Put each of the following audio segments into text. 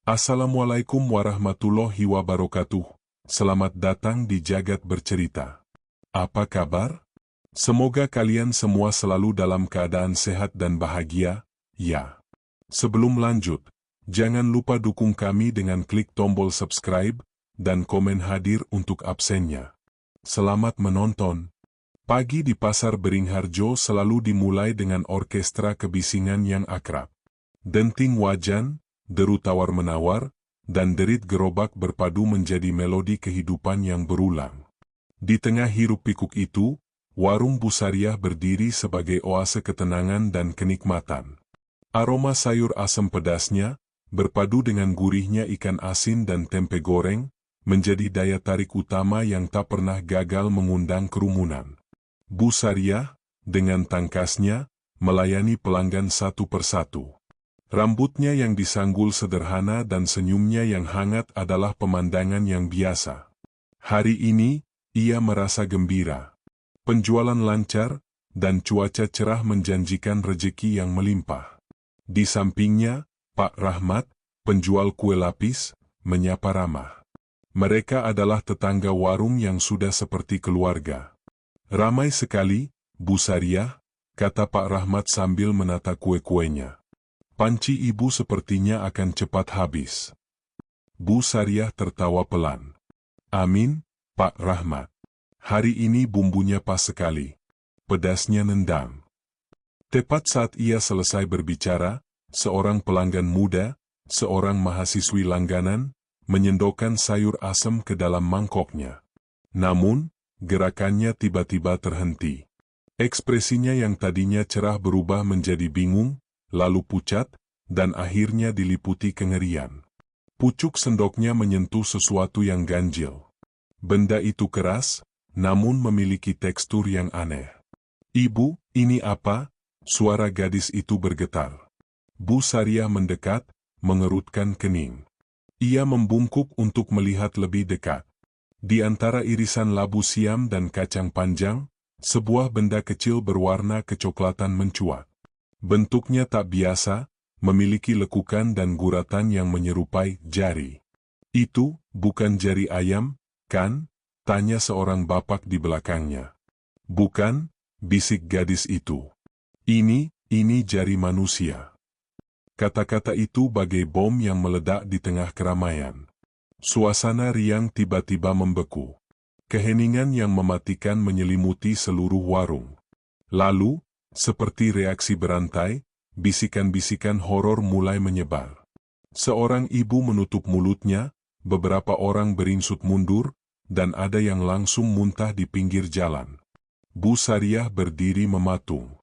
Assalamualaikum warahmatullahi wabarakatuh. Selamat datang di Jagat Bercerita. Apa kabar? Semoga kalian semua selalu dalam keadaan sehat dan bahagia, ya. Sebelum lanjut, jangan lupa dukung kami dengan klik tombol subscribe dan komen hadir untuk absennya. Selamat menonton. Pagi di Pasar Beringharjo selalu dimulai dengan orkestra kebisingan yang akrab. Denting wajan, deru tawar-menawar, dan derit gerobak berpadu menjadi melodi kehidupan yang berulang. Di tengah hiruk-pikuk itu, warung Bu Sariah berdiri sebagai oase ketenangan dan kenikmatan. Aroma sayur asam pedasnya, berpadu dengan gurihnya ikan asin dan tempe goreng, menjadi daya tarik utama yang tak pernah gagal mengundang kerumunan. Bu Sariah, dengan tangkasnya, melayani pelanggan satu persatu. Rambutnya yang disanggul sederhana dan senyumnya yang hangat adalah pemandangan yang biasa. Hari ini, ia merasa gembira. Penjualan lancar, dan cuaca cerah menjanjikan rejeki yang melimpah. Di sampingnya, Pak Rahmat, penjual kue lapis, menyapa ramah. Mereka adalah tetangga warung yang sudah seperti keluarga. Ramai sekali, Bu Sariah, kata Pak Rahmat sambil menata kue-kuenya. Panci ibu sepertinya akan cepat habis. Bu Sariah tertawa pelan. Amin, Pak Rahmat. Hari ini bumbunya pas sekali. Pedasnya nendang. Tepat saat ia selesai berbicara, seorang pelanggan muda, seorang mahasiswi langganan, menyendokkan sayur asam ke dalam mangkoknya. Namun, gerakannya tiba-tiba terhenti. Ekspresinya yang tadinya cerah berubah menjadi bingung, lalu pucat, dan akhirnya diliputi kengerian. Pucuk sendoknya menyentuh sesuatu yang ganjil. Benda itu keras, namun memiliki tekstur yang aneh. Ibu, ini apa? Suara gadis itu bergetar. Bu Sariah mendekat, mengerutkan kening. Ia membungkuk untuk melihat lebih dekat. Di antara irisan labu siam dan kacang panjang, sebuah benda kecil berwarna kecoklatan mencuat. Bentuknya tak biasa, memiliki lekukan dan guratan yang menyerupai jari. Itu, bukan jari ayam, kan? Tanya seorang bapak di belakangnya. Bukan, bisik gadis itu. Ini jari manusia. Kata-kata itu bagai bom yang meledak di tengah keramaian. Suasana riang tiba-tiba membeku. Keheningan yang mematikan menyelimuti seluruh warung. Lalu, seperti reaksi berantai, bisikan-bisikan horor mulai menyebar. Seorang ibu menutup mulutnya, beberapa orang beringsut mundur, dan ada yang langsung muntah di pinggir jalan. Bu Sariah berdiri mematung.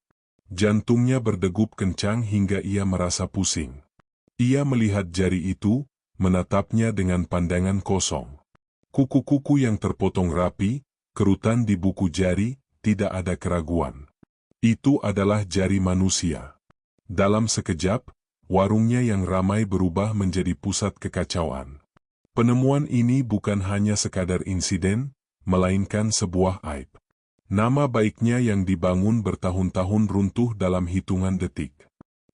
Jantungnya berdegup kencang hingga ia merasa pusing. Ia melihat jari itu, menatapnya dengan pandangan kosong. Kuku-kuku yang terpotong rapi, kerutan di buku jari, tidak ada keraguan. Itu adalah jari manusia. Dalam sekejap, warungnya yang ramai berubah menjadi pusat kekacauan. Penemuan ini bukan hanya sekadar insiden, melainkan sebuah aib. Nama baiknya yang dibangun bertahun-tahun runtuh dalam hitungan detik.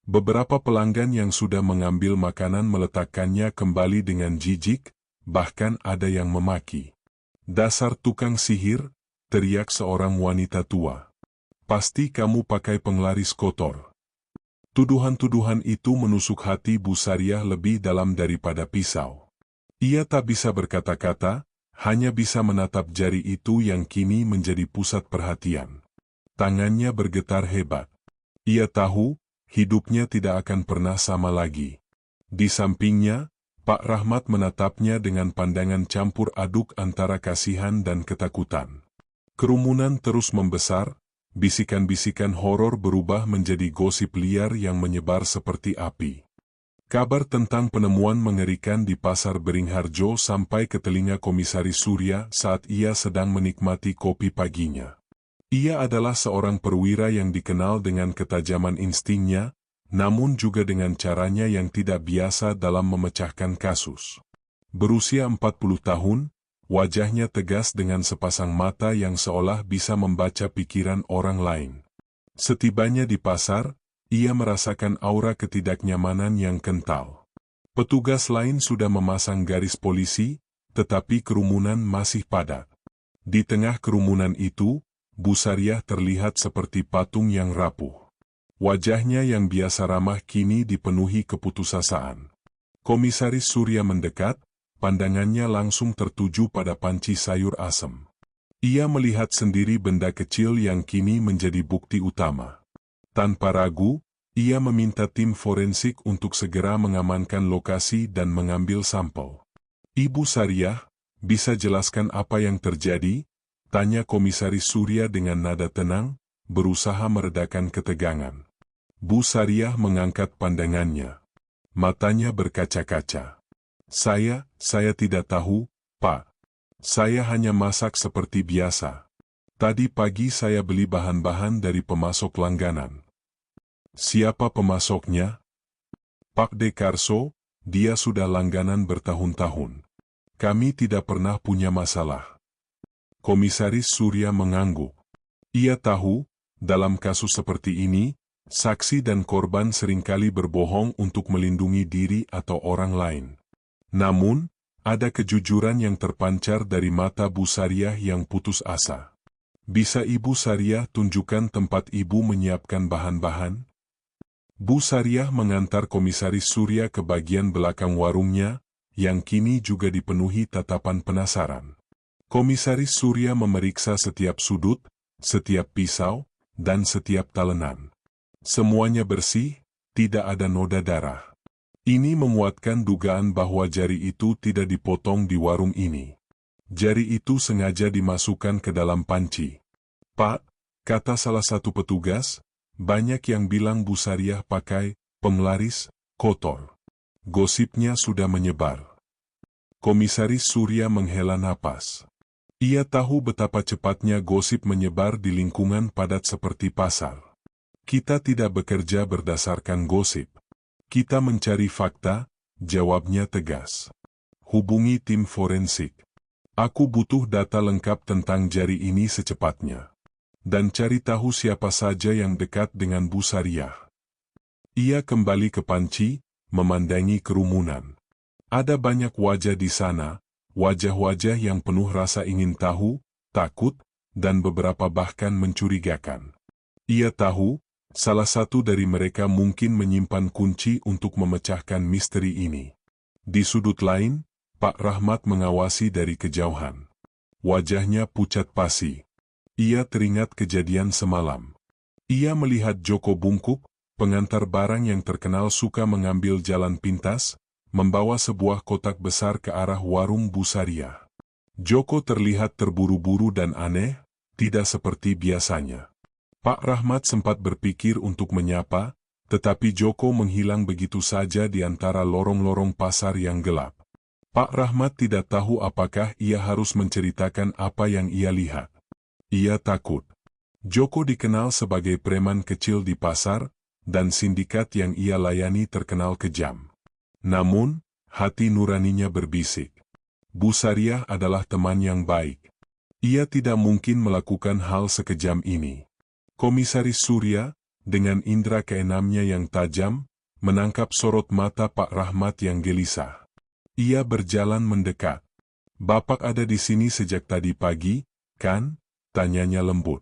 Beberapa pelanggan yang sudah mengambil makanan meletakkannya kembali dengan jijik, bahkan ada yang memaki. Dasar tukang sihir, teriak seorang wanita tua. Pasti kamu pakai penglaris kotor. Tuduhan-tuduhan itu menusuk hati Bu Sariah lebih dalam daripada pisau. Ia tak bisa berkata-kata, hanya bisa menatap jari itu yang kini menjadi pusat perhatian. Tangannya bergetar hebat. Ia tahu, hidupnya tidak akan pernah sama lagi. Di sampingnya, Pak Rahmat menatapnya dengan pandangan campur aduk antara kasihan dan ketakutan. Kerumunan terus membesar, bisikan-bisikan horor berubah menjadi gosip liar yang menyebar seperti api. Kabar tentang penemuan mengerikan di Pasar Beringharjo sampai ke telinga Komisaris Surya saat ia sedang menikmati kopi paginya. Ia adalah seorang perwira yang dikenal dengan ketajaman instingnya, namun juga dengan caranya yang tidak biasa dalam memecahkan kasus. Berusia 40 tahun, wajahnya tegas dengan sepasang mata yang seolah bisa membaca pikiran orang lain. Setibanya di pasar, ia merasakan aura ketidaknyamanan yang kental. Petugas lain sudah memasang garis polisi, tetapi kerumunan masih padat. Di tengah kerumunan itu, Bu Sariah terlihat seperti patung yang rapuh. Wajahnya yang biasa ramah kini dipenuhi keputusasaan. Komisaris Surya mendekat, pandangannya langsung tertuju pada panci sayur asem. Ia melihat sendiri benda kecil yang kini menjadi bukti utama. Tanpa ragu, ia meminta tim forensik untuk segera mengamankan lokasi dan mengambil sampel. "Ibu Sariah, bisa jelaskan apa yang terjadi?" tanya Komisaris Surya dengan nada tenang, berusaha meredakan ketegangan. Bu Sariah mengangkat pandangannya. Matanya berkaca-kaca. Saya tidak tahu, Pak. Saya hanya masak seperti biasa. Tadi pagi saya beli bahan-bahan dari pemasok langganan." "Siapa pemasoknya?" "Pak Dekarso, dia sudah langganan bertahun-tahun. Kami tidak pernah punya masalah." Komisaris Surya mengangguk. Ia tahu, dalam kasus seperti ini, saksi dan korban seringkali berbohong untuk melindungi diri atau orang lain. Namun, ada kejujuran yang terpancar dari mata Bu Sariah yang putus asa. "Bisa Ibu Sariah tunjukkan tempat Ibu menyiapkan bahan-bahan?" Bu Sariah mengantar Komisaris Surya ke bagian belakang warungnya, yang kini juga dipenuhi tatapan penasaran. Komisaris Surya memeriksa setiap sudut, setiap pisau, dan setiap talenan. Semuanya bersih, tidak ada noda darah. Ini menguatkan dugaan bahwa jari itu tidak dipotong di warung ini. Jari itu sengaja dimasukkan ke dalam panci. "Pak," kata salah satu petugas, "banyak yang bilang Bu Sariah pakai penglaris kotor. Gosipnya sudah menyebar." Komisaris Surya menghela napas. Ia tahu betapa cepatnya gosip menyebar di lingkungan padat seperti pasar. "Kita tidak bekerja berdasarkan gosip. Kita mencari fakta," jawabnya tegas. "Hubungi tim forensik. Aku butuh data lengkap tentang jari ini secepatnya. Dan cari tahu siapa saja yang dekat dengan Bu Sariah." Ia kembali ke panci, memandangi kerumunan. Ada banyak wajah di sana, wajah-wajah yang penuh rasa ingin tahu, takut, dan beberapa bahkan mencurigakan. Ia tahu, salah satu dari mereka mungkin menyimpan kunci untuk memecahkan misteri ini. Di sudut lain, Pak Rahmat mengawasi dari kejauhan. Wajahnya pucat pasi. Ia teringat kejadian semalam. Ia melihat Joko bungkuk, pengantar barang yang terkenal suka mengambil jalan pintas, membawa sebuah kotak besar ke arah warung Bu Sariah. Joko terlihat terburu-buru dan aneh, tidak seperti biasanya. Pak Rahmat sempat berpikir untuk menyapa, tetapi Joko menghilang begitu saja di antara lorong-lorong pasar yang gelap. Pak Rahmat tidak tahu apakah ia harus menceritakan apa yang ia lihat. Ia takut. Joko dikenal sebagai preman kecil di pasar, dan sindikat yang ia layani terkenal kejam. Namun, hati nuraninya berbisik. Bu Sariah adalah teman yang baik. Ia tidak mungkin melakukan hal sekejam ini. Komisaris Surya, dengan indera keenamnya yang tajam, menangkap sorot mata Pak Rahmat yang gelisah. Ia berjalan mendekat. "Bapak ada di sini sejak tadi pagi, kan?" tanyanya lembut.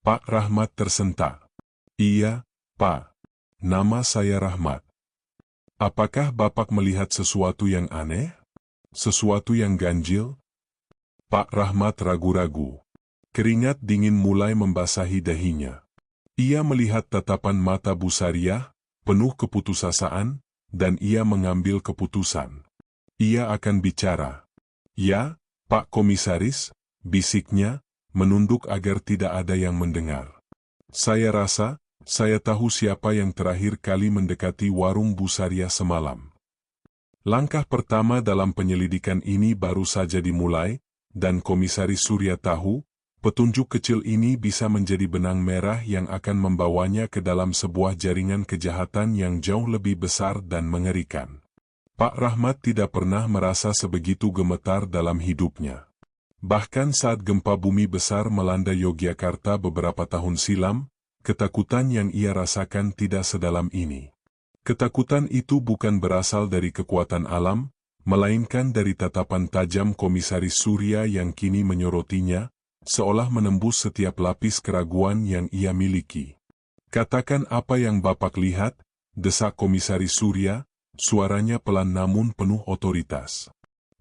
Pak Rahmat tersentak. "Iya, Pak. Nama saya Rahmat." "Apakah Bapak melihat sesuatu yang aneh? Sesuatu yang ganjil?" Pak Rahmat ragu-ragu. Keringat dingin mulai membasahi dahinya. Ia melihat tatapan mata Bu Sariah, penuh keputusasaan, dan ia mengambil keputusan. Ia akan bicara. "Ya, Pak Komisaris," bisiknya, menunduk agar tidak ada yang mendengar. "Saya rasa, saya tahu siapa yang terakhir kali mendekati warung Bu Sariah semalam." Langkah pertama dalam penyelidikan ini baru saja dimulai, dan Komisaris Surya tahu, petunjuk kecil ini bisa menjadi benang merah yang akan membawanya ke dalam sebuah jaringan kejahatan yang jauh lebih besar dan mengerikan. Pak Rahmat tidak pernah merasa sebegitu gemetar dalam hidupnya. Bahkan saat gempa bumi besar melanda Yogyakarta beberapa tahun silam, ketakutan yang ia rasakan tidak sedalam ini. Ketakutan itu bukan berasal dari kekuatan alam, melainkan dari tatapan tajam Komisaris Surya yang kini menyorotinya, seolah menembus setiap lapis keraguan yang ia miliki. "Katakan apa yang Bapak lihat," desak Komisaris Surya, suaranya pelan namun penuh otoritas.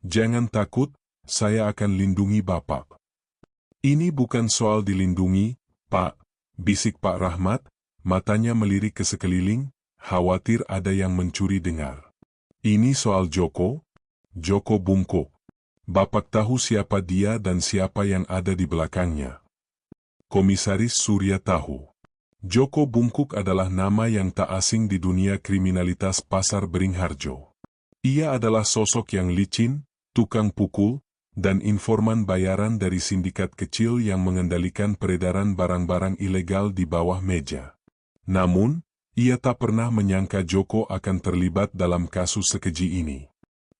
"Jangan takut, saya akan lindungi Bapak." "Ini bukan soal dilindungi, Pak," bisik Pak Rahmat, matanya melirik ke sekeliling, khawatir ada yang mencuri dengar. "Ini soal Joko Bungkuk. Bapak tahu siapa dia dan siapa yang ada di belakangnya." Komisaris Surya tahu. Joko Bungkuk adalah nama yang tak asing di dunia kriminalitas Pasar Beringharjo. Ia adalah sosok yang licin, tukang pukul, dan informan bayaran dari sindikat kecil yang mengendalikan peredaran barang-barang ilegal di bawah meja. Namun, ia tak pernah menyangka Joko akan terlibat dalam kasus sekeji ini.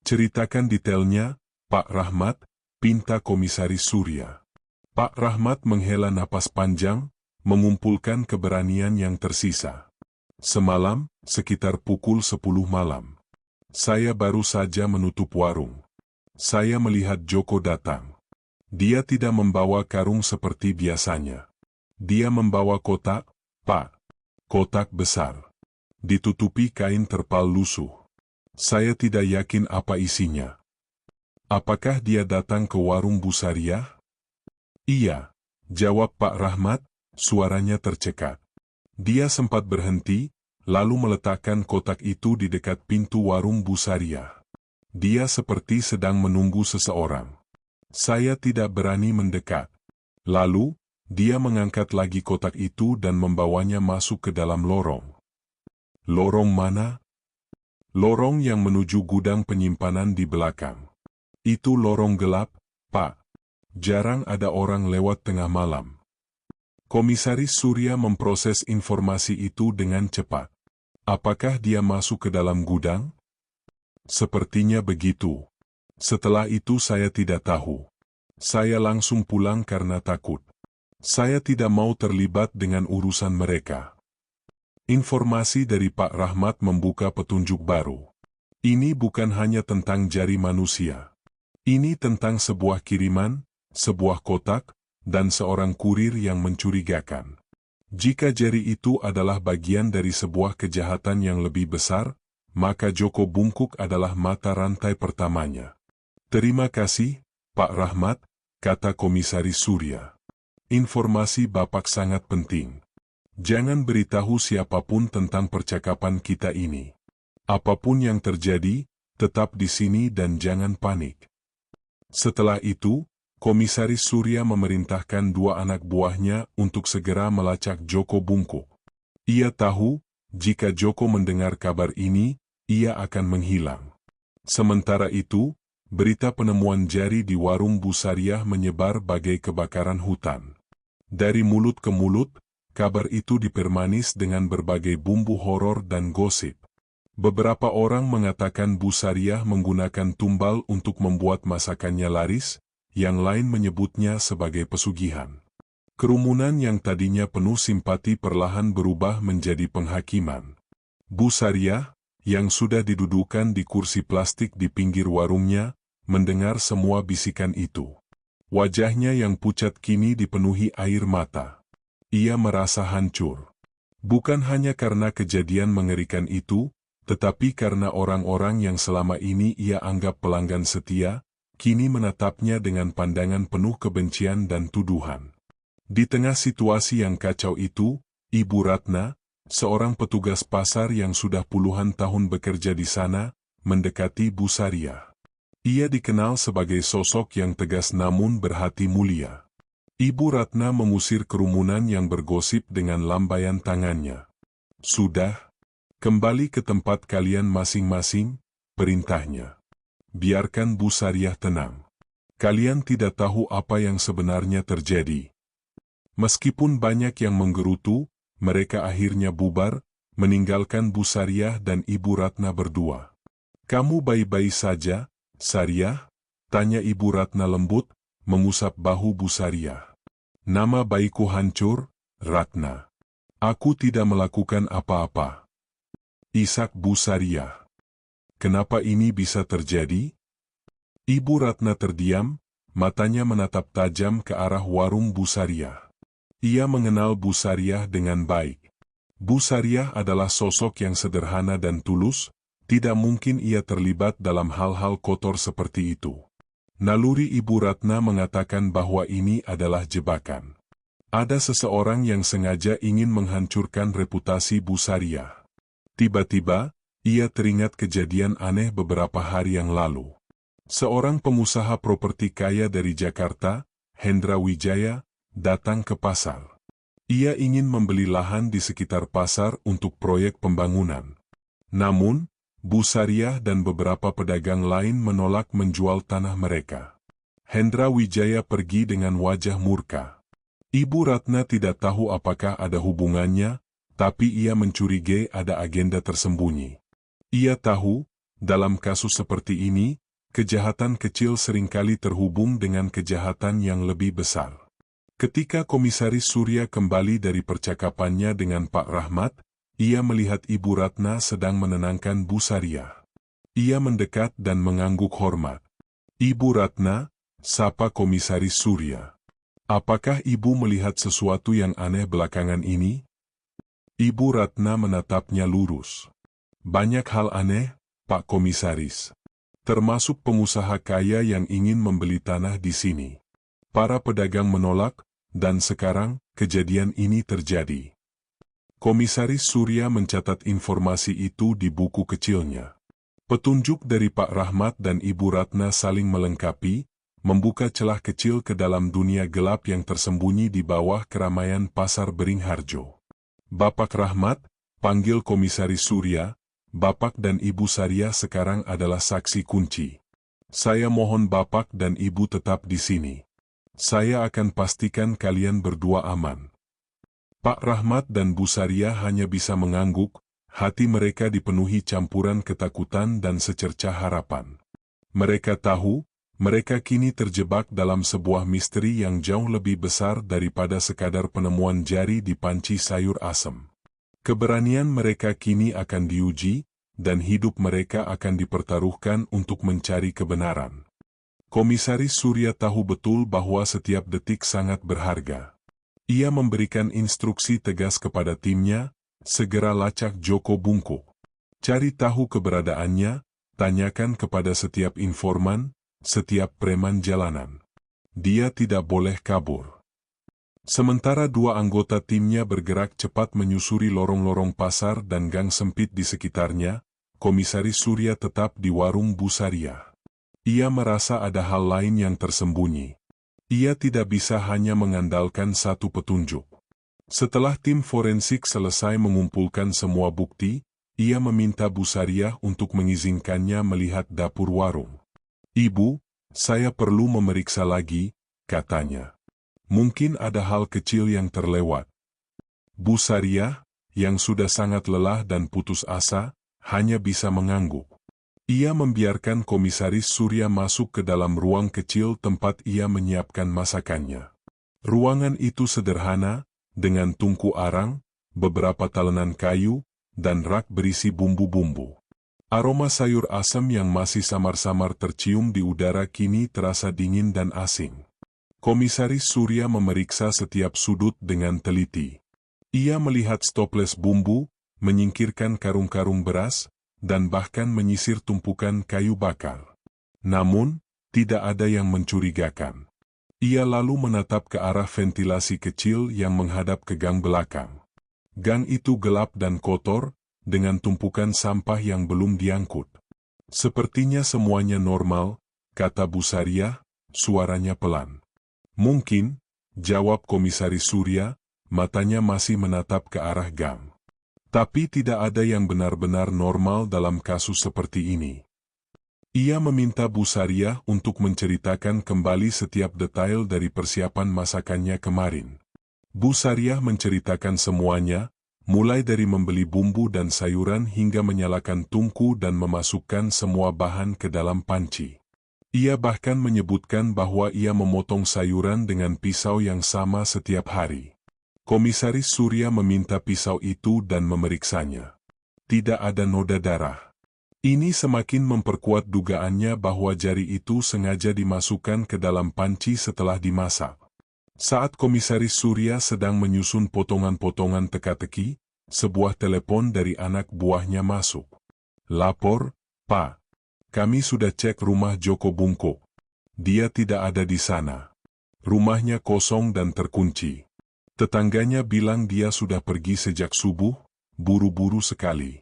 "Ceritakan detailnya, Pak Rahmat," pinta Komisaris Surya. Pak Rahmat menghela napas panjang, mengumpulkan keberanian yang tersisa. "Semalam, sekitar pukul 10 malam. Saya baru saja menutup warung. Saya melihat Joko datang. Dia tidak membawa karung seperti biasanya. Dia membawa kotak, Pak. Kotak besar. Ditutupi kain terpal lusuh. Saya tidak yakin apa isinya." "Apakah dia datang ke warung Bu Sariah?" "Iya," jawab Pak Rahmat, suaranya tercekat. "Dia sempat berhenti, lalu meletakkan kotak itu di dekat pintu warung Bu Sariah. Dia seperti sedang menunggu seseorang. Saya tidak berani mendekat. Lalu, dia mengangkat lagi kotak itu dan membawanya masuk ke dalam lorong." "Lorong mana?" "Lorong yang menuju gudang penyimpanan di belakang. Itu lorong gelap, Pak. Jarang ada orang lewat tengah malam." Komisaris Surya memproses informasi itu dengan cepat. "Apakah dia masuk ke dalam gudang?" "Sepertinya begitu. Setelah itu saya tidak tahu. Saya langsung pulang karena takut. Saya tidak mau terlibat dengan urusan mereka." Informasi dari Pak Rahmat membuka petunjuk baru. Ini bukan hanya tentang jari manusia. Ini tentang sebuah kiriman, sebuah kotak, dan seorang kurir yang mencurigakan. Jika jari itu adalah bagian dari sebuah kejahatan yang lebih besar, maka Joko Bungkuk adalah mata rantai pertamanya. "Terima kasih, Pak Rahmat," kata Komisaris Surya. "Informasi Bapak sangat penting. Jangan beritahu siapapun tentang percakapan kita ini. Apapun yang terjadi, tetap di sini dan jangan panik." Setelah itu, Komisaris Surya memerintahkan 2 anak buahnya untuk segera melacak Joko Bungkuk. Ia tahu, jika Joko mendengar kabar ini, ia akan menghilang. Sementara itu, berita penemuan jari di warung Bu Sariah menyebar bagai kebakaran hutan. Dari mulut ke mulut, kabar itu dipermanis dengan berbagai bumbu horor dan gosip. Beberapa orang mengatakan Bu Sariah menggunakan tumbal untuk membuat masakannya laris, yang lain menyebutnya sebagai pesugihan. Kerumunan yang tadinya penuh simpati perlahan berubah menjadi penghakiman. Bu Sariah, yang sudah didudukan di kursi plastik di pinggir warungnya, mendengar semua bisikan itu. Wajahnya yang pucat kini dipenuhi air mata. Ia merasa hancur. Bukan hanya karena kejadian mengerikan itu, tetapi karena orang-orang yang selama ini ia anggap pelanggan setia, kini menatapnya dengan pandangan penuh kebencian dan tuduhan. Di tengah situasi yang kacau itu, Ibu Ratna, seorang petugas pasar yang sudah puluhan tahun bekerja di sana, mendekati Bu Sariah. Ia dikenal sebagai sosok yang tegas namun berhati mulia. Ibu Ratna mengusir kerumunan yang bergosip dengan lambaian tangannya. "Sudah, kembali ke tempat kalian masing-masing," perintahnya. "Biarkan Bu Sariah tenang. Kalian tidak tahu apa yang sebenarnya terjadi." Meskipun banyak yang menggerutu, mereka akhirnya bubar, meninggalkan Bu Sariah dan Ibu Ratna berdua. "Kamu baik-baik saja, Sariah?" tanya Ibu Ratna lembut, mengusap bahu Bu Sariah. "Nama baikku hancur, Ratna. Aku tidak melakukan apa-apa." Isak Bu Sariah. Kenapa ini bisa terjadi? Ibu Ratna terdiam, matanya menatap tajam ke arah warung Bu Sariah. Ia mengenal Bu Sariah dengan baik. Bu Sariah adalah sosok yang sederhana dan tulus, tidak mungkin ia terlibat dalam hal-hal kotor seperti itu. Naluri Ibu Ratna mengatakan bahwa ini adalah jebakan. Ada seseorang yang sengaja ingin menghancurkan reputasi Bu Sariah. Tiba-tiba, ia teringat kejadian aneh beberapa hari yang lalu. Seorang pengusaha properti kaya dari Jakarta, Hendra Wijaya, datang ke pasar. Ia ingin membeli lahan di sekitar pasar untuk proyek pembangunan. Namun, Bu Sariah dan beberapa pedagang lain menolak menjual tanah mereka. Hendra Wijaya pergi dengan wajah murka. Ibu Ratna tidak tahu apakah ada hubungannya, tapi ia mencurigai ada agenda tersembunyi. Ia tahu, dalam kasus seperti ini, kejahatan kecil seringkali terhubung dengan kejahatan yang lebih besar. Ketika Komisaris Surya kembali dari percakapannya dengan Pak Rahmat, ia melihat Ibu Ratna sedang menenangkan Bu Sariah. Ia mendekat dan mengangguk hormat. "Ibu Ratna," sapa Komisaris Surya. "Apakah Ibu melihat sesuatu yang aneh belakangan ini?" Ibu Ratna menatapnya lurus. "Banyak hal aneh, Pak Komisaris. Termasuk pengusaha kaya yang ingin membeli tanah di sini. Para pedagang menolak, dan sekarang, kejadian ini terjadi." Komisaris Surya mencatat informasi itu di buku kecilnya. Petunjuk dari Pak Rahmat dan Ibu Ratna saling melengkapi, membuka celah kecil ke dalam dunia gelap yang tersembunyi di bawah keramaian Pasar Beringharjo. "Bapak Rahmat," panggil Komisaris Surya, "Bapak dan Ibu Sariah sekarang adalah saksi kunci. Saya mohon Bapak dan Ibu tetap di sini. Saya akan pastikan kalian berdua aman." Pak Rahmat dan Bu Sariah hanya bisa mengangguk, hati mereka dipenuhi campuran ketakutan dan secercah harapan. Mereka tahu, mereka kini terjebak dalam sebuah misteri yang jauh lebih besar daripada sekadar penemuan jari di panci sayur asem. Keberanian mereka kini akan diuji, dan hidup mereka akan dipertaruhkan untuk mencari kebenaran. Komisaris Surya tahu betul bahwa setiap detik sangat berharga. Ia memberikan instruksi tegas kepada timnya, "Segera lacak Joko Bungkuk. Cari tahu keberadaannya, tanyakan kepada setiap informan, setiap preman jalanan. Dia tidak boleh kabur." Sementara dua anggota timnya bergerak cepat menyusuri lorong-lorong pasar dan gang sempit di sekitarnya, Komisaris Surya tetap di warung Bu Sariah. Ia merasa ada hal lain yang tersembunyi. Ia tidak bisa hanya mengandalkan satu petunjuk. Setelah tim forensik selesai mengumpulkan semua bukti, ia meminta Bu Sariah untuk mengizinkannya melihat dapur warung. "Ibu, saya perlu memeriksa lagi," katanya. "Mungkin ada hal kecil yang terlewat." Bu Sariah, yang sudah sangat lelah dan putus asa, hanya bisa mengangguk. Ia membiarkan Komisaris Surya masuk ke dalam ruang kecil tempat ia menyiapkan masakannya. Ruangan itu sederhana, dengan tungku arang, beberapa talenan kayu, dan rak berisi bumbu-bumbu. Aroma sayur asam yang masih samar-samar tercium di udara kini terasa dingin dan asing. Komisaris Surya memeriksa setiap sudut dengan teliti. Ia melihat stoples bumbu, menyingkirkan karung-karung beras, dan bahkan menyisir tumpukan kayu bakar. Namun, tidak ada yang mencurigakan. Ia lalu menatap ke arah ventilasi kecil yang menghadap ke gang belakang. Gang itu gelap dan kotor, dengan tumpukan sampah yang belum diangkut. "Sepertinya semuanya normal," kata Bu Sariah, suaranya pelan. "Mungkin," jawab Komisaris Surya, matanya masih menatap ke arah gang. "Tapi tidak ada yang benar-benar normal dalam kasus seperti ini." Ia meminta Bu Sariah untuk menceritakan kembali setiap detail dari persiapan masakannya kemarin. Bu Sariah menceritakan semuanya, mulai dari membeli bumbu dan sayuran hingga menyalakan tungku dan memasukkan semua bahan ke dalam panci. Ia bahkan menyebutkan bahwa ia memotong sayuran dengan pisau yang sama setiap hari. Komisaris Surya meminta pisau itu dan memeriksanya. tidak ada noda darah. Ini semakin memperkuat dugaannya bahwa jari itu sengaja dimasukkan ke dalam panci setelah dimasak. Saat Komisaris Surya sedang menyusun potongan-potongan teka-teki, sebuah telepon dari anak buahnya masuk. Lapor, Pak. Kami sudah cek rumah Joko Bungkuk. Dia tidak ada di sana. Rumahnya kosong dan terkunci. Tetangganya bilang dia sudah pergi sejak subuh, buru-buru sekali.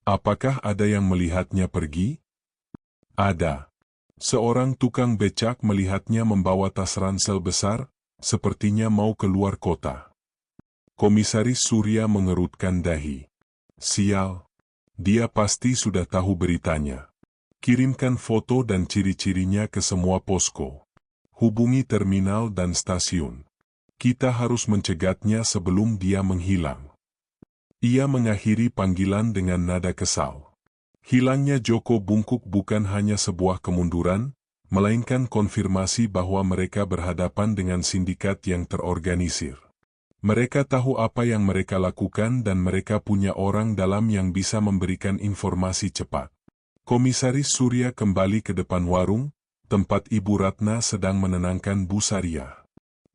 Apakah ada yang melihatnya pergi? Ada. Seorang tukang becak melihatnya membawa tas ransel besar, sepertinya mau keluar kota. Komisaris Surya mengerutkan dahi. Sial. Dia pasti sudah tahu beritanya. Kirimkan foto dan ciri-cirinya ke semua posko. Hubungi terminal dan stasiun. Kita harus mencegatnya sebelum dia menghilang. Ia mengakhiri panggilan dengan nada kesal. Hilangnya Joko Bungkuk bukan hanya sebuah kemunduran, melainkan konfirmasi bahwa mereka berhadapan dengan sindikat yang terorganisir. Mereka tahu apa yang mereka lakukan dan mereka punya orang dalam yang bisa memberikan informasi cepat. Komisaris Surya kembali ke depan warung, tempat Ibu Ratna sedang menenangkan Bu Sariah.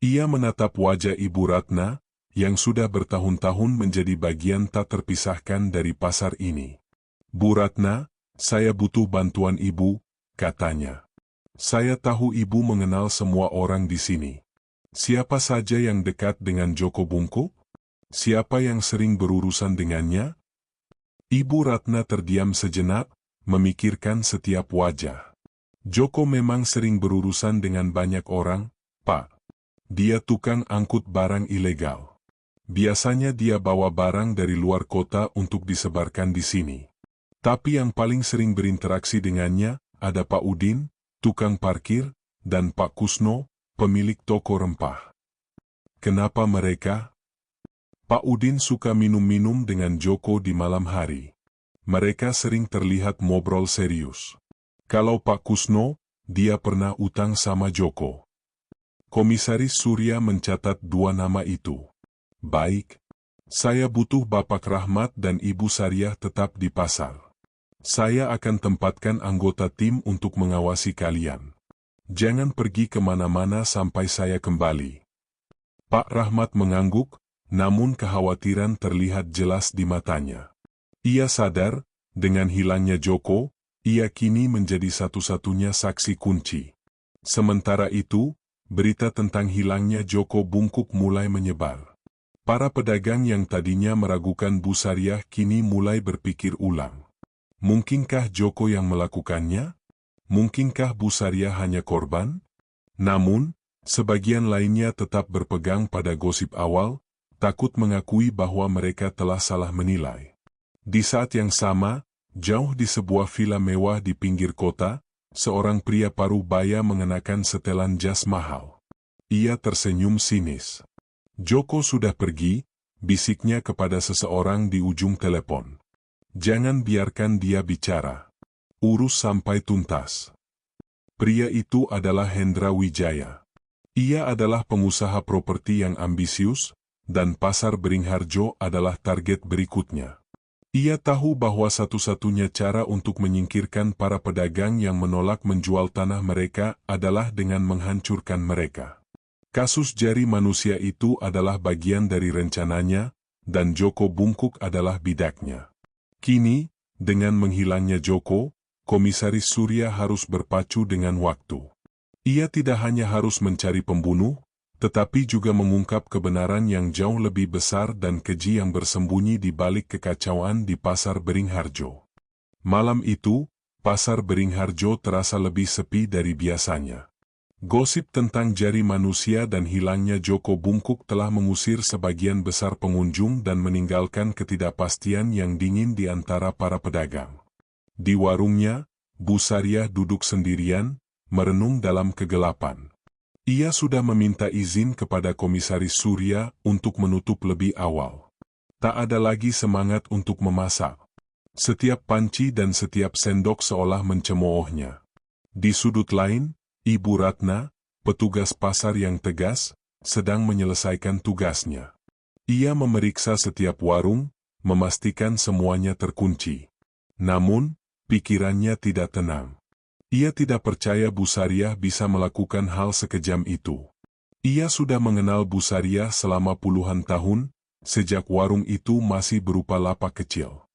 Ia menatap wajah Ibu Ratna, yang sudah bertahun-tahun menjadi bagian tak terpisahkan dari pasar ini. Bu Ratna, saya butuh bantuan Ibu, katanya. Saya tahu Ibu mengenal semua orang di sini. Siapa saja yang dekat dengan Joko Bungkuk? Siapa yang sering berurusan dengannya? Ibu Ratna terdiam sejenak, memikirkan setiap wajah. Joko memang sering berurusan dengan banyak orang, Pak. Dia tukang angkut barang ilegal. Biasanya dia bawa barang dari luar kota untuk disebarkan di sini. Tapi yang paling sering berinteraksi dengannya, ada Pak Udin, tukang parkir, dan Pak Kusno, pemilik toko rempah. Kenapa mereka? Pak Udin suka minum-minum dengan Joko di malam hari. Mereka sering terlihat ngobrol serius. Kalau Pak Kusno, dia pernah utang sama Joko. Komisaris Surya mencatat dua nama itu. Baik. Saya butuh Bapak Rahmat dan Ibu Sariah tetap di pasar. Saya akan tempatkan anggota tim untuk mengawasi kalian. Jangan pergi kemana-mana sampai saya kembali. Pak Rahmat mengangguk, namun kekhawatiran terlihat jelas di matanya. Ia sadar, dengan hilangnya Joko, ia kini menjadi satu-satunya saksi kunci. Sementara itu, berita tentang hilangnya Joko Bungkuk mulai menyebar. Para pedagang yang tadinya meragukan Bu Sariah kini mulai berpikir ulang. Mungkinkah Joko yang melakukannya? Mungkinkah Bu Sariah hanya korban? Namun, sebagian lainnya tetap berpegang pada gosip awal, takut mengakui bahwa mereka telah salah menilai. Di saat yang sama, jauh di sebuah villa mewah di pinggir kota, seorang pria paruh baya mengenakan setelan jas mahal. Ia tersenyum sinis. Joko sudah pergi, bisiknya kepada seseorang di ujung telepon. Jangan biarkan dia bicara. Urus sampai tuntas. Pria itu adalah Hendra Wijaya. Ia adalah pengusaha properti yang ambisius, dan pasar Beringharjo adalah target berikutnya. Ia tahu bahwa satu-satunya cara untuk menyingkirkan para pedagang yang menolak menjual tanah mereka adalah dengan menghancurkan mereka. Kasus jari manusia itu adalah bagian dari rencananya, dan Joko Bungkuk adalah bidaknya. Kini, dengan menghilangnya Joko, Komisaris Surya harus berpacu dengan waktu. Ia tidak hanya harus mencari pembunuh, tetapi juga mengungkap kebenaran yang jauh lebih besar dan keji yang bersembunyi di balik kekacauan di pasar Beringharjo. Malam itu, pasar Beringharjo terasa lebih sepi dari biasanya. Gosip tentang jari manusia dan hilangnya Joko Bungkuk telah mengusir sebagian besar pengunjung dan meninggalkan ketidakpastian yang dingin di antara para pedagang. Di warungnya, Bu Sariah duduk sendirian, merenung dalam kegelapan. Ia sudah meminta izin kepada Komisaris Surya untuk menutup lebih awal. Tak ada lagi semangat untuk memasak. Setiap panci dan setiap sendok seolah mencemoohnya. Di sudut lain, Ibu Ratna, petugas pasar yang tegas, sedang menyelesaikan tugasnya. Ia memeriksa setiap warung, memastikan semuanya terkunci. Namun, pikirannya tidak tenang. Ia tidak percaya Bu Sariah bisa melakukan hal sekejam itu. Ia sudah mengenal Bu Sariah selama puluhan tahun, sejak warung itu masih berupa lapak kecil.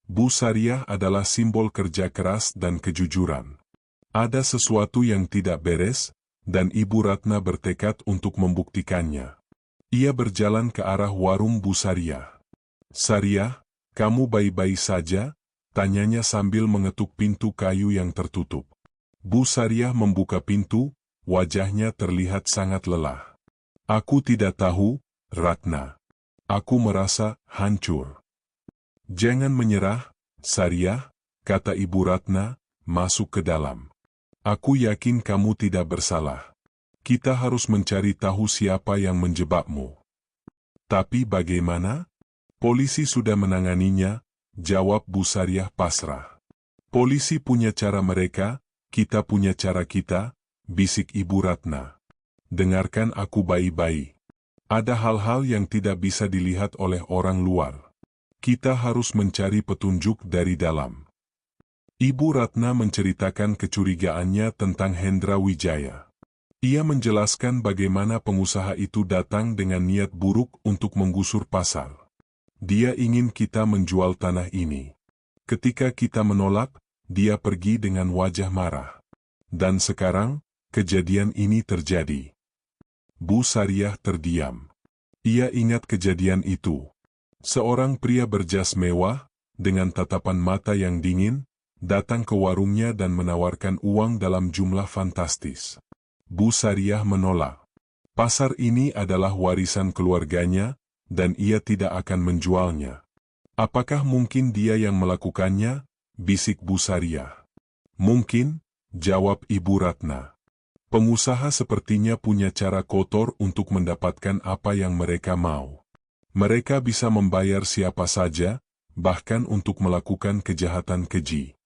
Bu Sariah adalah simbol kerja keras dan kejujuran. Ada sesuatu yang tidak beres, dan Ibu Ratna bertekad untuk membuktikannya. Ia berjalan ke arah warung Bu Sariah. "Sariah, kamu baik-baik saja?" tanyanya sambil mengetuk pintu kayu yang tertutup. Bu Sariah membuka pintu, wajahnya terlihat sangat lelah. "Aku tidak tahu, Ratna. Aku merasa hancur." "Jangan menyerah, Sariah," kata Ibu Ratna, masuk ke dalam. "Aku yakin kamu tidak bersalah. Kita harus mencari tahu siapa yang menjebakmu." "Tapi bagaimana?" "Polisi sudah menanganinya," jawab Bu Sariah pasrah. "Polisi punya cara mereka, kita punya cara kita," bisik Ibu Ratna. "Dengarkan aku baik-baik. Ada hal-hal yang tidak bisa dilihat oleh orang luar. Kita harus mencari petunjuk dari dalam." Ibu Ratna menceritakan kecurigaannya tentang Hendra Wijaya. Ia menjelaskan bagaimana pengusaha itu datang dengan niat buruk untuk menggusur pasar. "Dia ingin kita menjual tanah ini. Ketika kita menolak, dia pergi dengan wajah marah. Dan sekarang, kejadian ini terjadi." Bu Sariah terdiam. Ia ingat kejadian itu. Seorang pria berjas mewah, dengan tatapan mata yang dingin, datang ke warungnya dan menawarkan uang dalam jumlah fantastis. Bu Sariah menolak. Pasar ini adalah warisan keluarganya, dan ia tidak akan menjualnya. "Apakah mungkin dia yang melakukannya?" bisik Bu Sariah. "Mungkin," jawab Ibu Ratna. "Pengusaha sepertinya punya cara kotor untuk mendapatkan apa yang mereka mau. Mereka bisa membayar siapa saja, bahkan untuk melakukan kejahatan keji."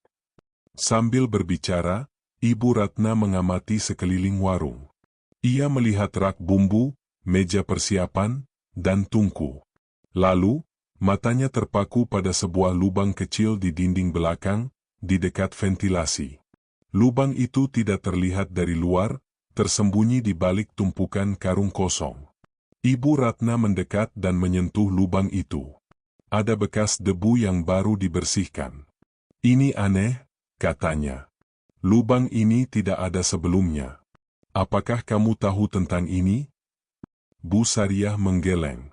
Sambil berbicara, Ibu Ratna mengamati sekeliling warung. Ia melihat rak bumbu, meja persiapan, dan tungku. Lalu, matanya terpaku pada sebuah lubang kecil di dinding belakang, di dekat ventilasi. Lubang itu tidak terlihat dari luar, tersembunyi di balik tumpukan karung kosong. Ibu Ratna mendekat dan menyentuh lubang itu. Ada bekas debu yang baru dibersihkan. "Ini aneh," katanya. "Lubang ini tidak ada sebelumnya. Apakah kamu tahu tentang ini?" Bu Sariah menggeleng.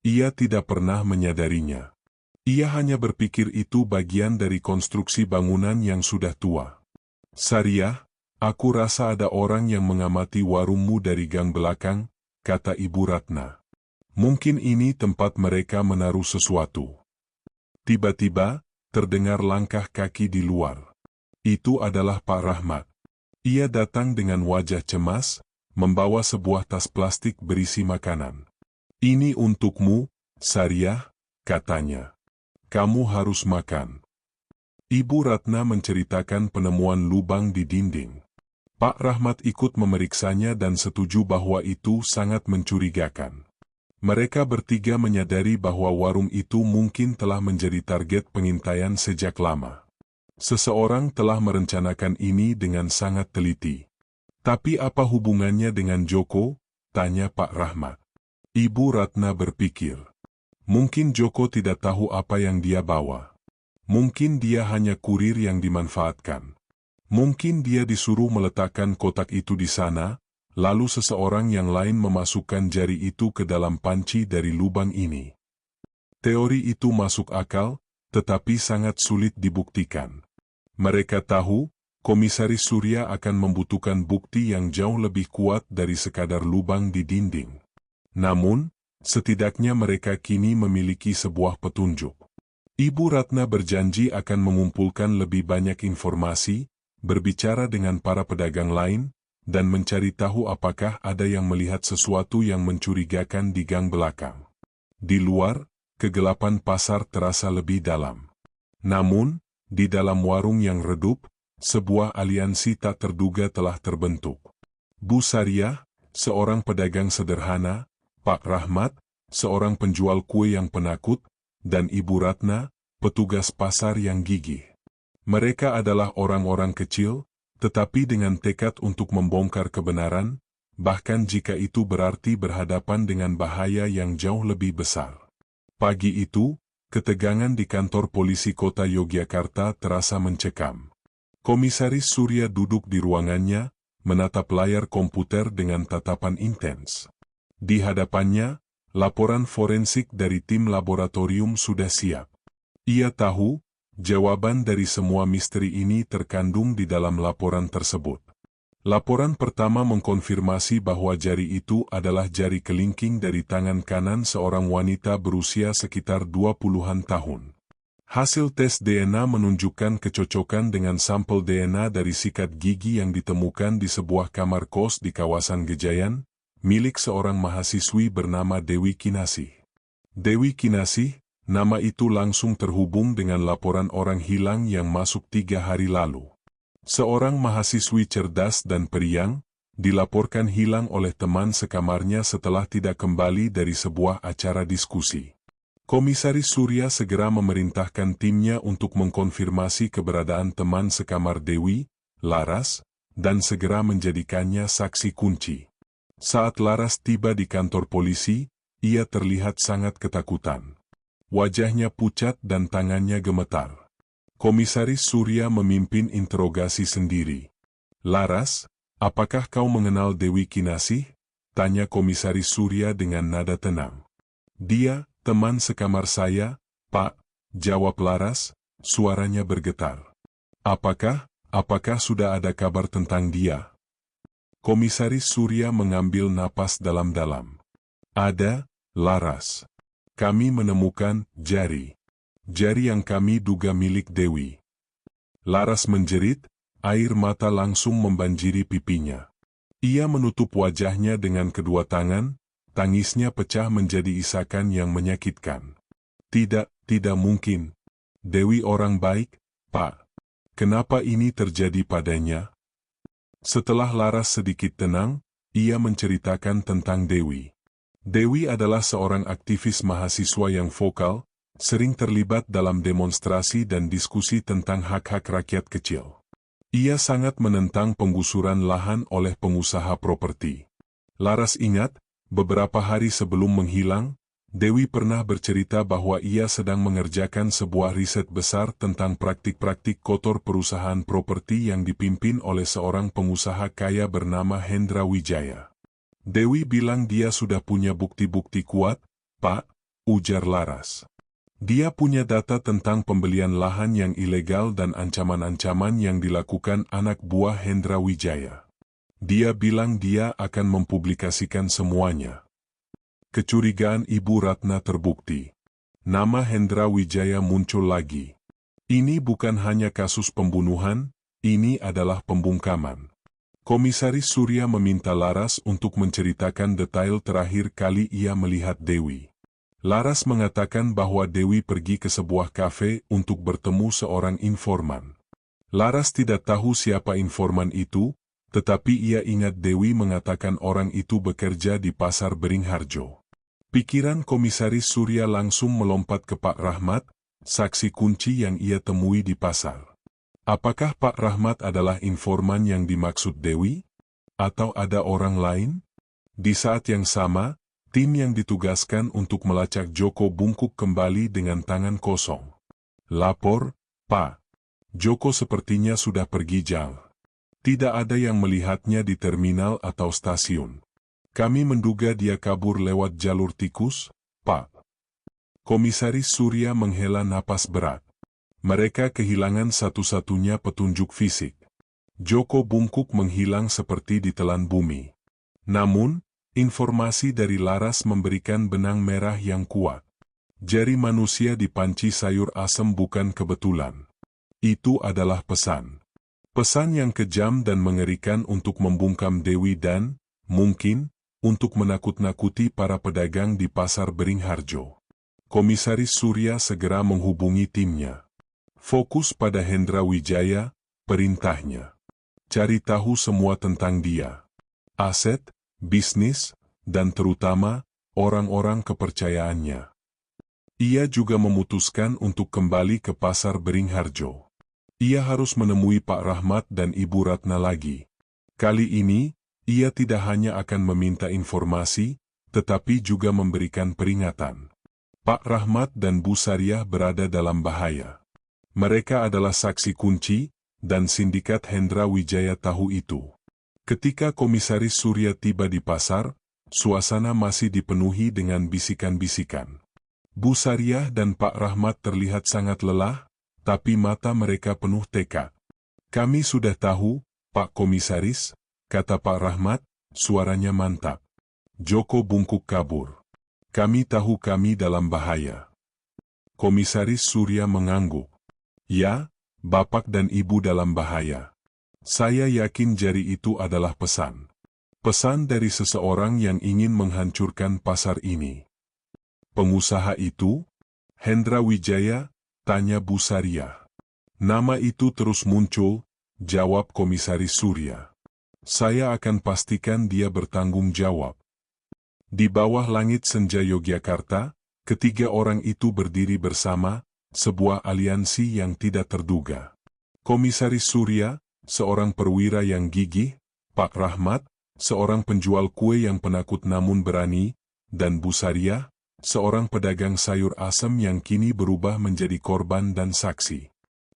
Ia tidak pernah menyadarinya. Ia hanya berpikir itu bagian dari konstruksi bangunan yang sudah tua. "Sariah, aku rasa ada orang yang mengamati warungmu dari gang belakang," kata Ibu Ratna. "Mungkin ini tempat mereka menaruh sesuatu." Tiba-tiba, terdengar langkah kaki di luar. Itu adalah Pak Rahmat. Ia datang dengan wajah cemas, membawa sebuah tas plastik berisi makanan. "Ini untukmu, Sariah," katanya. "Kamu harus makan." Ibu Ratna menceritakan penemuan lubang di dinding. Pak Rahmat ikut memeriksanya dan setuju bahwa itu sangat mencurigakan. Mereka bertiga menyadari bahwa warung itu mungkin telah menjadi target pengintaian sejak lama. Seseorang telah merencanakan ini dengan sangat teliti. "Tapi apa hubungannya dengan Joko?" tanya Pak Rahmat. Ibu Ratna berpikir. Mungkin Joko tidak tahu apa yang dia bawa. Mungkin dia hanya kurir yang dimanfaatkan. Mungkin dia disuruh meletakkan kotak itu di sana, lalu seseorang yang lain memasukkan jari itu ke dalam panci dari lubang ini. Teori itu masuk akal, tetapi sangat sulit dibuktikan. Mereka tahu, Komisaris Surya akan membutuhkan bukti yang jauh lebih kuat dari sekadar lubang di dinding. Namun, setidaknya mereka kini memiliki sebuah petunjuk. Ibu Ratna berjanji akan mengumpulkan lebih banyak informasi, berbicara dengan para pedagang lain, dan mencari tahu apakah ada yang melihat sesuatu yang mencurigakan di gang belakang. Di luar, kegelapan pasar terasa lebih dalam. Namun, di dalam warung yang redup, sebuah aliansi tak terduga telah terbentuk. Bu Sariah, seorang pedagang sederhana, Pak Rahmat, seorang penjual kue yang penakut, dan Ibu Ratna, petugas pasar yang gigih. Mereka adalah orang-orang kecil, tetapi dengan tekad untuk membongkar kebenaran, bahkan jika itu berarti berhadapan dengan bahaya yang jauh lebih besar. Pagi itu, ketegangan di kantor polisi kota Yogyakarta terasa mencekam. Komisaris Surya duduk di ruangannya, menatap layar komputer dengan tatapan intens. Di hadapannya, laporan forensik dari tim laboratorium sudah siap. Ia tahu, jawaban dari semua misteri ini terkandung di dalam laporan tersebut. Laporan pertama mengkonfirmasi bahwa jari itu adalah jari kelingking dari tangan kanan seorang wanita berusia sekitar 20-an tahun. Hasil tes DNA menunjukkan kecocokan dengan sampel DNA dari sikat gigi yang ditemukan di sebuah kamar kos di kawasan Gejayan, milik seorang mahasiswi bernama Dewi Kinasih. Dewi Kinasih, nama itu langsung terhubung dengan laporan orang hilang yang masuk 3 hari lalu. Seorang mahasiswi cerdas dan periang, dilaporkan hilang oleh teman sekamarnya setelah tidak kembali dari sebuah acara diskusi. Komisaris Surya segera memerintahkan timnya untuk mengkonfirmasi keberadaan teman sekamar Dewi, Laras, dan segera menjadikannya saksi kunci. Saat Laras tiba di kantor polisi, ia terlihat sangat ketakutan. Wajahnya pucat dan tangannya gemetar. Komisaris Surya memimpin interogasi sendiri. "Laras, apakah kau mengenal Dewi Kinasih?" tanya Komisaris Surya dengan nada tenang. "Dia, teman sekamar saya, Pak," jawab Laras, suaranya bergetar. Apakah sudah ada kabar tentang dia?" Komisaris Surya mengambil napas dalam-dalam. "Ada, Laras. Kami menemukan jari yang kami duga milik Dewi." Laras menjerit, air mata langsung membanjiri pipinya. Ia menutup wajahnya dengan kedua tangan, tangisnya pecah menjadi isakan yang menyakitkan. Tidak mungkin. Dewi orang baik, Pak. Kenapa ini terjadi padanya?" Setelah Laras sedikit tenang, ia menceritakan tentang Dewi. Dewi adalah seorang aktivis mahasiswa yang vokal, sering terlibat dalam demonstrasi dan diskusi tentang hak-hak rakyat kecil. Ia sangat menentang penggusuran lahan oleh pengusaha properti. Laras ingat, beberapa hari sebelum menghilang, Dewi pernah bercerita bahwa ia sedang mengerjakan sebuah riset besar tentang praktik-praktik kotor perusahaan properti yang dipimpin oleh seorang pengusaha kaya bernama Hendra Wijaya. Dewi bilang dia sudah punya bukti-bukti kuat, Pak, ujar Laras. Dia punya data tentang pembelian lahan yang ilegal dan ancaman-ancaman yang dilakukan anak buah Hendra Wijaya. Dia bilang dia akan mempublikasikan semuanya. Kecurigaan Ibu Ratna terbukti. Nama Hendra Wijaya muncul lagi. Ini bukan hanya kasus pembunuhan, ini adalah pembungkaman. Komisaris Surya meminta Laras untuk menceritakan detail terakhir kali ia melihat Dewi. Laras mengatakan bahwa Dewi pergi ke sebuah kafe untuk bertemu seorang informan. Laras tidak tahu siapa informan itu, tetapi ia ingat Dewi mengatakan orang itu bekerja di Pasar Beringharjo. Pikiran Komisaris Surya langsung melompat ke Pak Rahmat, saksi kunci yang ia temui di pasar. Apakah Pak Rahmat adalah informan yang dimaksud Dewi? Atau ada orang lain? Di saat yang sama, tim yang ditugaskan untuk melacak Joko bungkuk kembali dengan tangan kosong. "Lapor, Pak. Joko sepertinya sudah pergi jauh. Tidak ada yang melihatnya di terminal atau stasiun. Kami menduga dia kabur lewat jalur tikus, Pak." Komisaris Surya menghela napas berat. Mereka kehilangan satu-satunya petunjuk fisik. Joko bungkuk menghilang seperti ditelan bumi. Namun, informasi dari Laras memberikan benang merah yang kuat. Jari manusia di panci sayur asem bukan kebetulan. Itu adalah pesan. Pesan yang kejam dan mengerikan untuk membungkam Dewi dan, mungkin, untuk menakut-nakuti para pedagang di Pasar Beringharjo. Komisaris Surya segera menghubungi timnya. "Fokus pada Hendra Wijaya," perintahnya. "Cari tahu semua tentang dia. Aset, bisnis, dan terutama, orang-orang kepercayaannya." Ia juga memutuskan untuk kembali ke Pasar Beringharjo. Ia harus menemui Pak Rahmat dan Ibu Ratna lagi. Kali ini, ia tidak hanya akan meminta informasi, tetapi juga memberikan peringatan. Pak Rahmat dan Bu Sariah berada dalam bahaya. Mereka adalah saksi kunci, dan sindikat Hendra Wijaya tahu itu. Ketika Komisaris Surya tiba di pasar, suasana masih dipenuhi dengan bisikan-bisikan. Bu Sariah dan Pak Rahmat terlihat sangat lelah, tapi mata mereka penuh tekad. "Kami sudah tahu, Pak Komisaris," kata Pak Rahmat, suaranya mantap. Joko bungkuk kabur. "Kami tahu kami dalam bahaya." Komisaris Surya mengangguk. "Ya, Bapak dan Ibu dalam bahaya. Saya yakin jari itu adalah pesan. Pesan dari seseorang yang ingin menghancurkan pasar ini." "Pengusaha itu? Hendra Wijaya?" tanya Bu Sariah. "Nama itu terus muncul," jawab Komisaris Surya. "Saya akan pastikan dia bertanggung jawab." Di bawah langit senja Yogyakarta, ketiga orang itu berdiri bersama, sebuah aliansi yang tidak terduga. Komisaris Surya, seorang perwira yang gigih, Pak Rahmat, seorang penjual kue yang penakut namun berani, dan Bu Sariah, seorang pedagang sayur asem yang kini berubah menjadi korban dan saksi.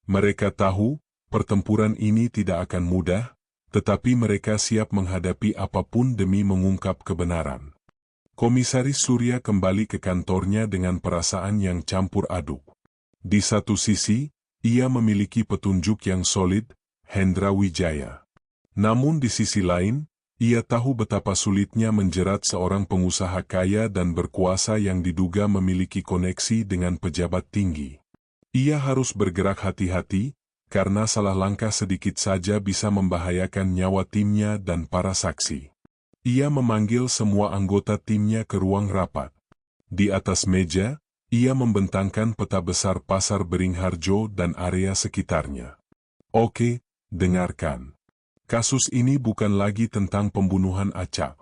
Mereka tahu, pertempuran ini tidak akan mudah, tetapi mereka siap menghadapi apapun demi mengungkap kebenaran. Komisaris Surya kembali ke kantornya dengan perasaan yang campur aduk. Di satu sisi, ia memiliki petunjuk yang solid, Hendra Wijaya. Namun di sisi lain, ia tahu betapa sulitnya menjerat seorang pengusaha kaya dan berkuasa yang diduga memiliki koneksi dengan pejabat tinggi. Ia harus bergerak hati-hati, karena salah langkah sedikit saja bisa membahayakan nyawa timnya dan para saksi. Ia memanggil semua anggota timnya ke ruang rapat. Di atas meja, ia membentangkan peta besar Pasar Beringharjo dan area sekitarnya. "Oke, dengarkan. Kasus ini bukan lagi tentang pembunuhan acak.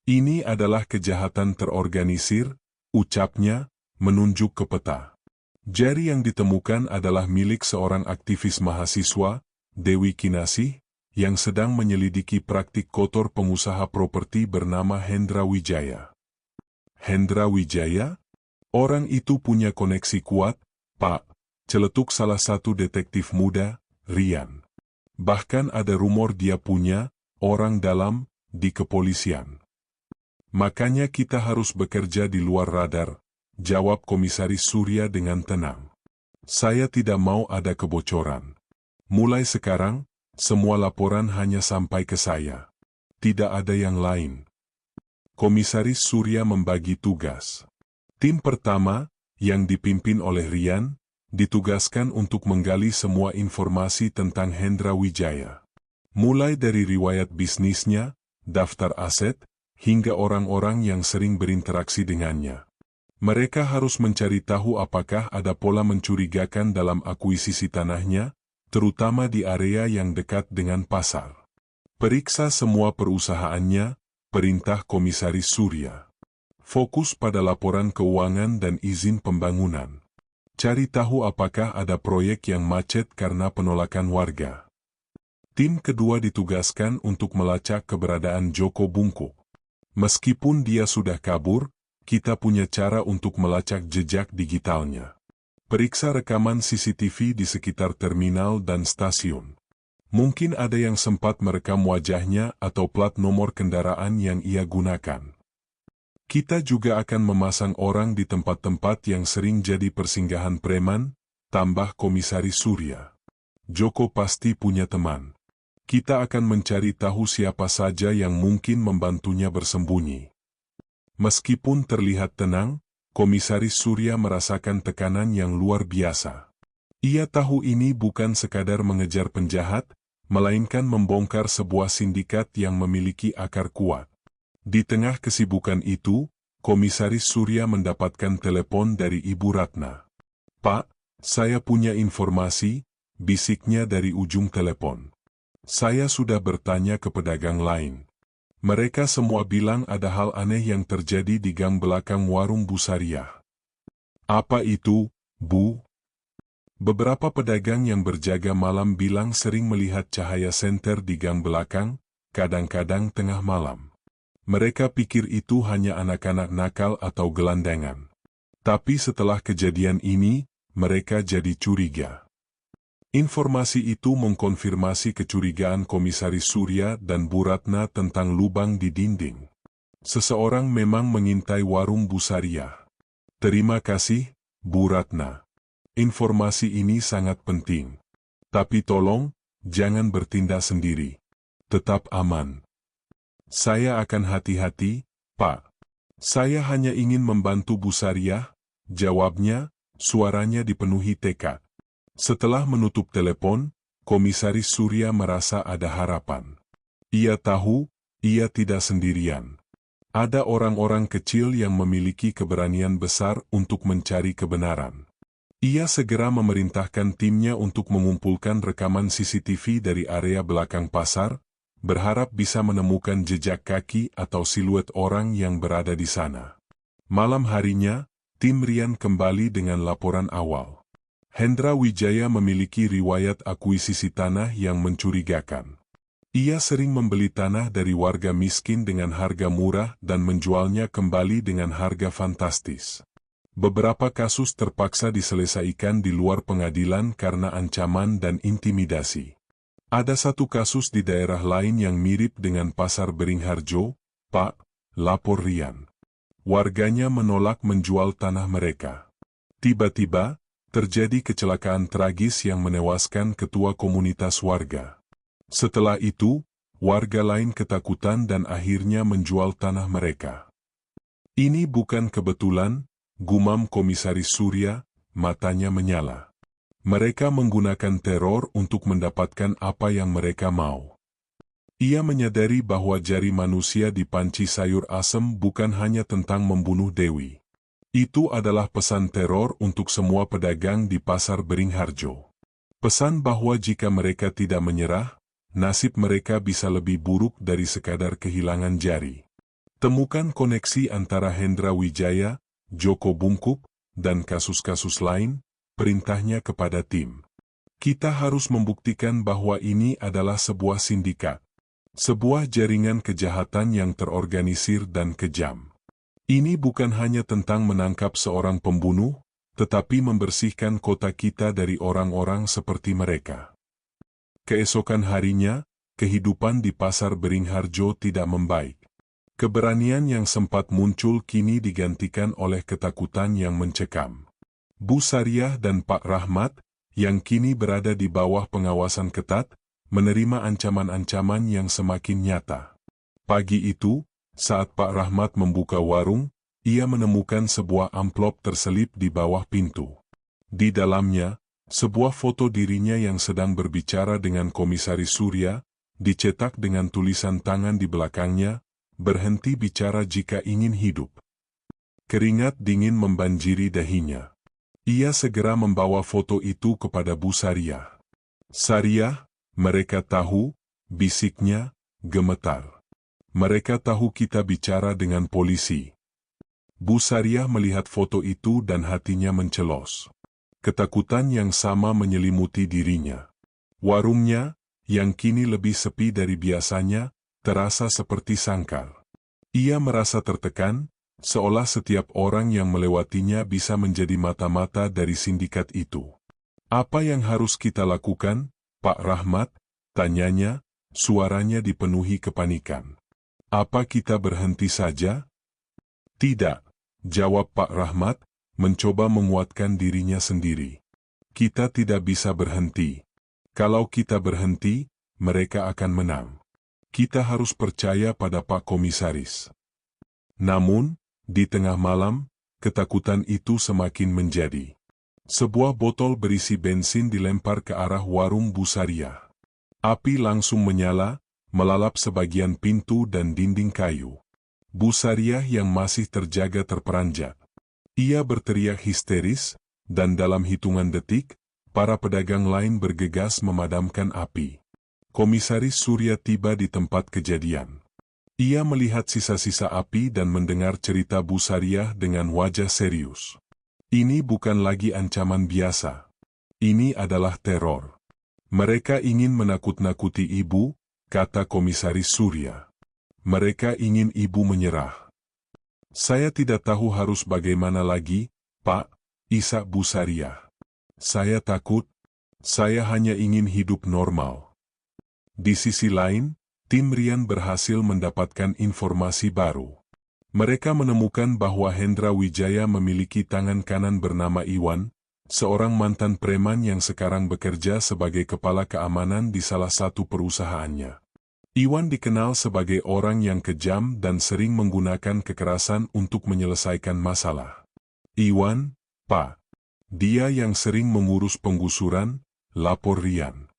Ini adalah kejahatan terorganisir," ucapnya, menunjuk ke peta. Jari yang ditemukan adalah milik seorang aktivis mahasiswa, Dewi Kinasih, yang sedang menyelidiki praktik kotor pengusaha properti bernama Hendra Wijaya. "Hendra Wijaya? Orang itu punya koneksi kuat, Pak," celetuk salah satu detektif muda, Rian. "Bahkan ada rumor dia punya orang dalam di kepolisian. Makanya kita harus bekerja di luar radar," jawab Komisaris Surya dengan tenang. "Saya tidak mau ada kebocoran. Mulai sekarang, semua laporan hanya sampai ke saya. Tidak ada yang lain." Komisaris Surya membagi tugas. Tim pertama, yang dipimpin oleh Rian, ditugaskan untuk menggali semua informasi tentang Hendra Wijaya. Mulai dari riwayat bisnisnya, daftar aset, hingga orang-orang yang sering berinteraksi dengannya. Mereka harus mencari tahu apakah ada pola mencurigakan dalam akuisisi tanahnya, terutama di area yang dekat dengan pasar. "Periksa semua perusahaannya," perintah Komisaris Surya. "Fokus pada laporan keuangan dan izin pembangunan. Cari tahu apakah ada proyek yang macet karena penolakan warga." Tim kedua ditugaskan untuk melacak keberadaan Joko bungkuk. "Meskipun dia sudah kabur, kita punya cara untuk melacak jejak digitalnya. Periksa rekaman CCTV di sekitar terminal dan stasiun. Mungkin ada yang sempat merekam wajahnya atau plat nomor kendaraan yang ia gunakan. Kita juga akan memasang orang di tempat-tempat yang sering jadi persinggahan preman," tambah Komisaris Surya. "Joko pasti punya teman. Kita akan mencari tahu siapa saja yang mungkin membantunya bersembunyi." Meskipun terlihat tenang, Komisaris Surya merasakan tekanan yang luar biasa. Ia tahu ini bukan sekadar mengejar penjahat, melainkan membongkar sebuah sindikat yang memiliki akar kuat. Di tengah kesibukan itu, Komisaris Surya mendapatkan telepon dari Ibu Ratna. "Pak, saya punya informasi," bisiknya dari ujung telepon. "Saya sudah bertanya ke pedagang lain. Mereka semua bilang ada hal aneh yang terjadi di gang belakang warung Bu Sariah." Apa itu, Bu? Beberapa pedagang yang berjaga malam bilang sering melihat cahaya senter di gang belakang, kadang-kadang tengah malam. Mereka pikir itu hanya anak-anak nakal atau gelandangan. Tapi setelah kejadian ini, mereka jadi curiga. Informasi itu mengkonfirmasi kecurigaan Komisaris Surya dan Bu Ratna tentang lubang di dinding. Seseorang memang mengintai warung Bu Sariah. Terima kasih, Bu Ratna. Informasi ini sangat penting. Tapi tolong, jangan bertindak sendiri. Tetap aman. Saya akan hati-hati, Pak. Saya hanya ingin membantu Bu Sariah, jawabnya, suaranya dipenuhi tekad. Setelah menutup telepon, Komisaris Surya merasa ada harapan. Ia tahu, ia tidak sendirian. Ada orang-orang kecil yang memiliki keberanian besar untuk mencari kebenaran. Ia segera memerintahkan timnya untuk mengumpulkan rekaman CCTV dari area belakang pasar, berharap bisa menemukan jejak kaki atau siluet orang yang berada di sana. Malam harinya, tim Rian kembali dengan laporan awal. Hendra Wijaya memiliki riwayat akuisisi tanah yang mencurigakan. Ia sering membeli tanah dari warga miskin dengan harga murah dan menjualnya kembali dengan harga fantastis. Beberapa kasus terpaksa diselesaikan di luar pengadilan karena ancaman dan intimidasi. Ada satu kasus di daerah lain yang mirip dengan Pasar Beringharjo, Pak, lapor Rian. Warganya menolak menjual tanah mereka. Tiba-tiba, terjadi kecelakaan tragis yang menewaskan ketua komunitas warga. Setelah itu, warga lain ketakutan dan akhirnya menjual tanah mereka. Ini bukan kebetulan, gumam Komisaris Surya, matanya menyala. Mereka menggunakan teror untuk mendapatkan apa yang mereka mau. Ia menyadari bahwa jari manusia di panci sayur asem bukan hanya tentang membunuh Dewi. Itu adalah pesan teror untuk semua pedagang di Pasar Beringharjo. Pesan bahwa jika mereka tidak menyerah, nasib mereka bisa lebih buruk dari sekadar kehilangan jari. Temukan koneksi antara Hendra Wijaya, Joko Bungkup, dan kasus-kasus lain, perintahnya kepada tim. Kita harus membuktikan bahwa ini adalah sebuah sindikat. Sebuah jaringan kejahatan yang terorganisir dan kejam. Ini bukan hanya tentang menangkap seorang pembunuh, tetapi membersihkan kota kita dari orang-orang seperti mereka. Keesokan harinya, kehidupan di Pasar Beringharjo tidak membaik. Keberanian yang sempat muncul kini digantikan oleh ketakutan yang mencekam. Bu Sariah dan Pak Rahmat, yang kini berada di bawah pengawasan ketat, menerima ancaman-ancaman yang semakin nyata. Pagi itu, saat Pak Rahmat membuka warung, ia menemukan sebuah amplop terselip di bawah pintu. Di dalamnya, sebuah foto dirinya yang sedang berbicara dengan Komisaris Surya, dicetak dengan tulisan tangan di belakangnya, berhenti bicara jika ingin hidup. Keringat dingin membanjiri dahinya. Ia segera membawa foto itu kepada Bu Sariah. Sariah, mereka tahu, bisiknya, gemetar. Mereka tahu kita bicara dengan polisi. Bu Sariah melihat foto itu dan hatinya mencelos. Ketakutan yang sama menyelimuti dirinya. Warungnya, yang kini lebih sepi dari biasanya, terasa seperti sangkar. Ia merasa tertekan, seolah setiap orang yang melewatinya bisa menjadi mata-mata dari sindikat itu. Apa yang harus kita lakukan, Pak Rahmat? Tanyanya, suaranya dipenuhi kepanikan. Apa kita berhenti saja? Tidak, jawab Pak Rahmat, mencoba menguatkan dirinya sendiri. Kita tidak bisa berhenti. Kalau kita berhenti, mereka akan menang. Kita harus percaya pada Pak Komisaris. Namun, di tengah malam, ketakutan itu semakin menjadi. Sebuah botol berisi bensin dilempar ke arah warung Bu Sariah. Api langsung menyala, melalap sebagian pintu dan dinding kayu. Bu Sariah yang masih terjaga terperanjat. Ia berteriak histeris, dan dalam hitungan detik, para pedagang lain bergegas memadamkan api. Komisaris Surya tiba di tempat kejadian. Ia melihat sisa-sisa api dan mendengar cerita Bu Sariah dengan wajah serius. Ini bukan lagi ancaman biasa. Ini adalah teror. Mereka ingin menakut-nakuti ibu, kata Komisaris Surya. Mereka ingin ibu menyerah. Saya tidak tahu harus bagaimana lagi, Pak, isak Busariah. Saya takut. Saya hanya ingin hidup normal. Di sisi lain, tim Rian berhasil mendapatkan informasi baru. Mereka menemukan bahwa Hendra Wijaya memiliki tangan kanan bernama Iwan, seorang mantan preman yang sekarang bekerja sebagai kepala keamanan di salah satu perusahaannya. Iwan dikenal sebagai orang yang kejam dan sering menggunakan kekerasan untuk menyelesaikan masalah. Iwan, Pak. Dia yang sering mengurus penggusuran, lapor Rian.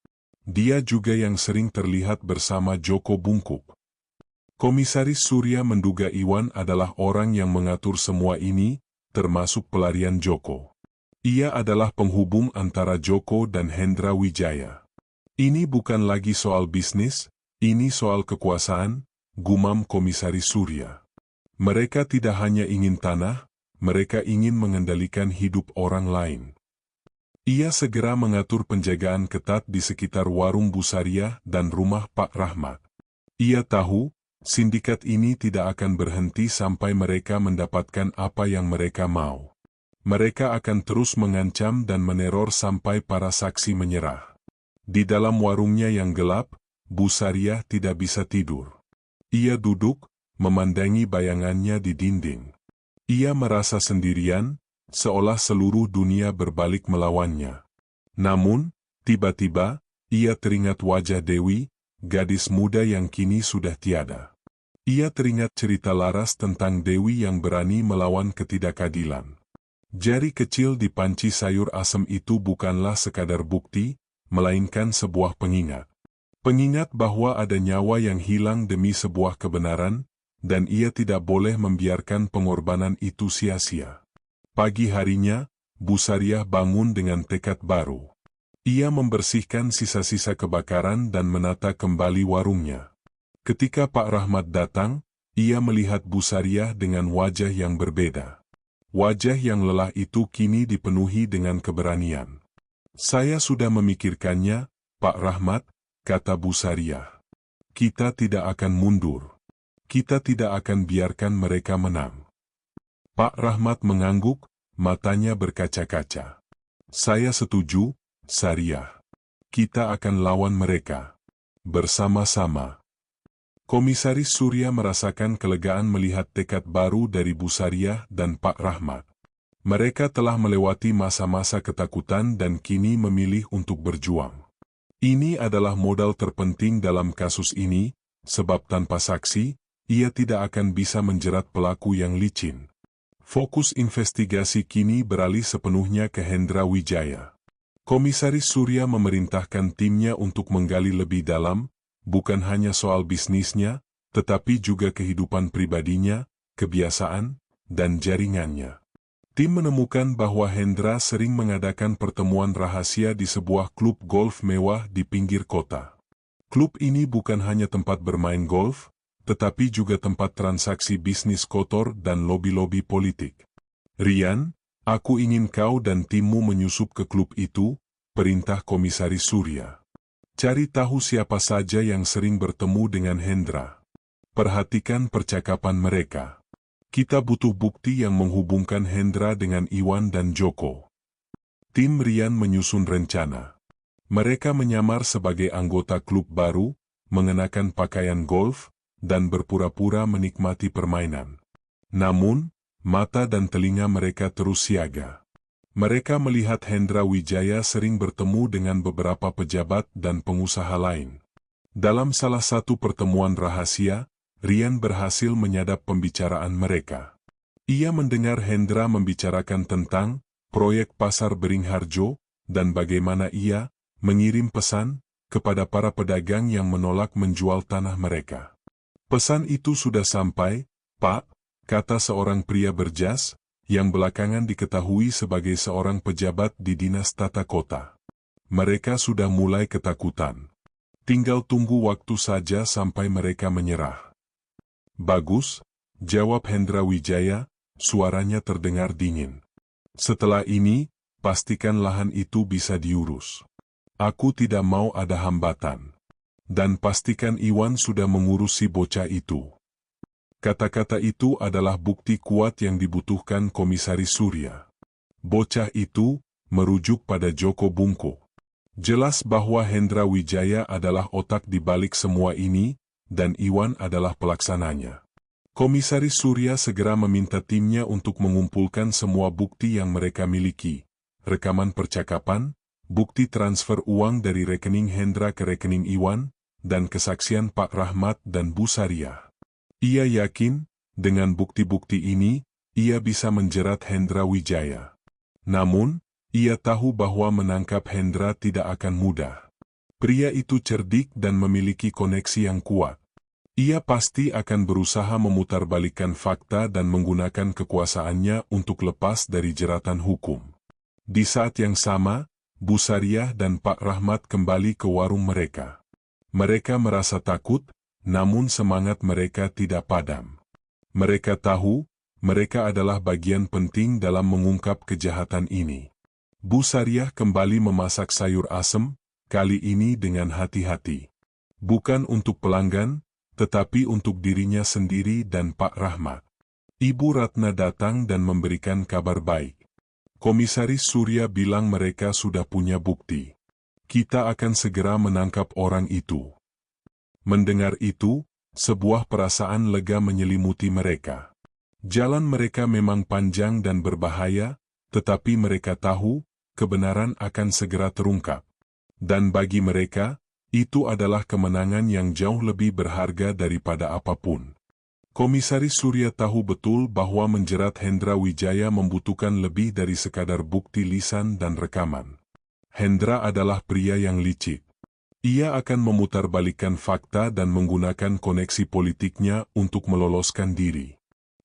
Dia juga yang sering terlihat bersama Joko Bungkuk. Komisaris Surya menduga Iwan adalah orang yang mengatur semua ini, termasuk pelarian Joko. Ia adalah penghubung antara Joko dan Hendra Wijaya. Ini bukan lagi soal bisnis, ini soal kekuasaan, gumam Komisaris Surya. Mereka tidak hanya ingin tanah, mereka ingin mengendalikan hidup orang lain. Ia segera mengatur penjagaan ketat di sekitar warung Busariah dan rumah Pak Rahmat. Ia tahu, sindikat ini tidak akan berhenti sampai mereka mendapatkan apa yang mereka mau. Mereka akan terus mengancam dan meneror sampai para saksi menyerah. Di dalam warungnya yang gelap, Busariah tidak bisa tidur. Ia duduk, memandangi bayangannya di dinding. Ia merasa sendirian, seolah seluruh dunia berbalik melawannya. Namun, tiba-tiba, ia teringat wajah Dewi, gadis muda yang kini sudah tiada. Ia teringat cerita Laras tentang Dewi yang berani melawan ketidakadilan. Jari kecil di panci sayur asem itu bukanlah sekadar bukti, melainkan sebuah pengingat. Pengingat bahwa ada nyawa yang hilang demi sebuah kebenaran, dan ia tidak boleh membiarkan pengorbanan itu sia-sia. Pagi harinya, Busariah bangun dengan tekad baru. Ia membersihkan sisa-sisa kebakaran dan menata kembali warungnya. Ketika Pak Rahmat datang, ia melihat Busariah dengan wajah yang berbeda. Wajah yang lelah itu kini dipenuhi dengan keberanian. Saya sudah memikirkannya, Pak Rahmat, kata Busariah. Kita tidak akan mundur. Kita tidak akan biarkan mereka menang. Pak Rahmat mengangguk, matanya berkaca-kaca. Saya setuju, Sariah. Kita akan lawan mereka. Bersama-sama. Komisaris Surya merasakan kelegaan melihat tekad baru dari Busariah dan Pak Rahmat. Mereka telah melewati masa-masa ketakutan dan kini memilih untuk berjuang. Ini adalah modal terpenting dalam kasus ini, sebab tanpa saksi, ia tidak akan bisa menjerat pelaku yang licin. Fokus investigasi kini beralih sepenuhnya ke Hendra Wijaya. Komisaris Surya memerintahkan timnya untuk menggali lebih dalam, bukan hanya soal bisnisnya, tetapi juga kehidupan pribadinya, kebiasaan, dan jaringannya. Tim menemukan bahwa Hendra sering mengadakan pertemuan rahasia di sebuah klub golf mewah di pinggir kota. Klub ini bukan hanya tempat bermain golf, tetapi juga tempat transaksi bisnis kotor dan lobi-lobi politik. Rian, aku ingin kau dan timmu menyusup ke klub itu, perintah Komisaris Surya. Cari tahu siapa saja yang sering bertemu dengan Hendra. Perhatikan percakapan mereka. Kita butuh bukti yang menghubungkan Hendra dengan Iwan dan Joko. Tim Rian menyusun rencana. Mereka menyamar sebagai anggota klub baru, mengenakan pakaian golf, dan berpura-pura menikmati permainan. Namun, mata dan telinga mereka terus siaga. Mereka melihat Hendra Wijaya sering bertemu dengan beberapa pejabat dan pengusaha lain. Dalam salah satu pertemuan rahasia, Rian berhasil menyadap pembicaraan mereka. Ia mendengar Hendra membicarakan tentang proyek pasar Beringharjo dan bagaimana ia mengirim pesan kepada para pedagang yang menolak menjual tanah mereka. Pesan itu sudah sampai, Pak, kata seorang pria berjas, yang belakangan diketahui sebagai seorang pejabat di Dinas Tata Kota. Mereka sudah mulai ketakutan. Tinggal tunggu waktu saja sampai mereka menyerah. Bagus, jawab Hendra Wijaya, suaranya terdengar dingin. Setelah ini, pastikan lahan itu bisa diurus. Aku tidak mau ada hambatan. Dan pastikan Iwan sudah mengurusi bocah itu. Kata-kata itu adalah bukti kuat yang dibutuhkan Komisaris Surya. Bocah itu merujuk pada Joko Bungko. Jelas bahwa Hendra Wijaya adalah otak di balik semua ini, dan Iwan adalah pelaksananya. Komisaris Surya segera meminta timnya untuk mengumpulkan semua bukti yang mereka miliki. Rekaman percakapan, bukti transfer uang dari rekening Hendra ke rekening Iwan, dan kesaksian Pak Rahmat dan Bu Sariah. Ia yakin, dengan bukti-bukti ini, ia bisa menjerat Hendra Wijaya. Namun, ia tahu bahwa menangkap Hendra tidak akan mudah. Pria itu cerdik dan memiliki koneksi yang kuat. Ia pasti akan berusaha memutarbalikkan fakta dan menggunakan kekuasaannya untuk lepas dari jeratan hukum. Di saat yang sama, Bu Sariah dan Pak Rahmat kembali ke warung mereka. Mereka merasa takut, namun semangat mereka tidak padam. Mereka tahu, mereka adalah bagian penting dalam mengungkap kejahatan ini. Bu Sariah kembali memasak sayur asem, kali ini dengan hati-hati. Bukan untuk pelanggan, tetapi untuk dirinya sendiri dan Pak Rahmat. Ibu Ratna datang dan memberikan kabar baik. Komisaris Surya bilang mereka sudah punya bukti. Kita akan segera menangkap orang itu. Mendengar itu, sebuah perasaan lega menyelimuti mereka. Jalan mereka memang panjang dan berbahaya, tetapi mereka tahu, kebenaran akan segera terungkap. Dan bagi mereka, itu adalah kemenangan yang jauh lebih berharga daripada apapun. Komisaris Surya tahu betul bahwa menjerat Hendra Wijaya membutuhkan lebih dari sekadar bukti lisan dan rekaman. Hendra adalah pria yang licik. Ia akan memutarbalikkan fakta dan menggunakan koneksi politiknya untuk meloloskan diri.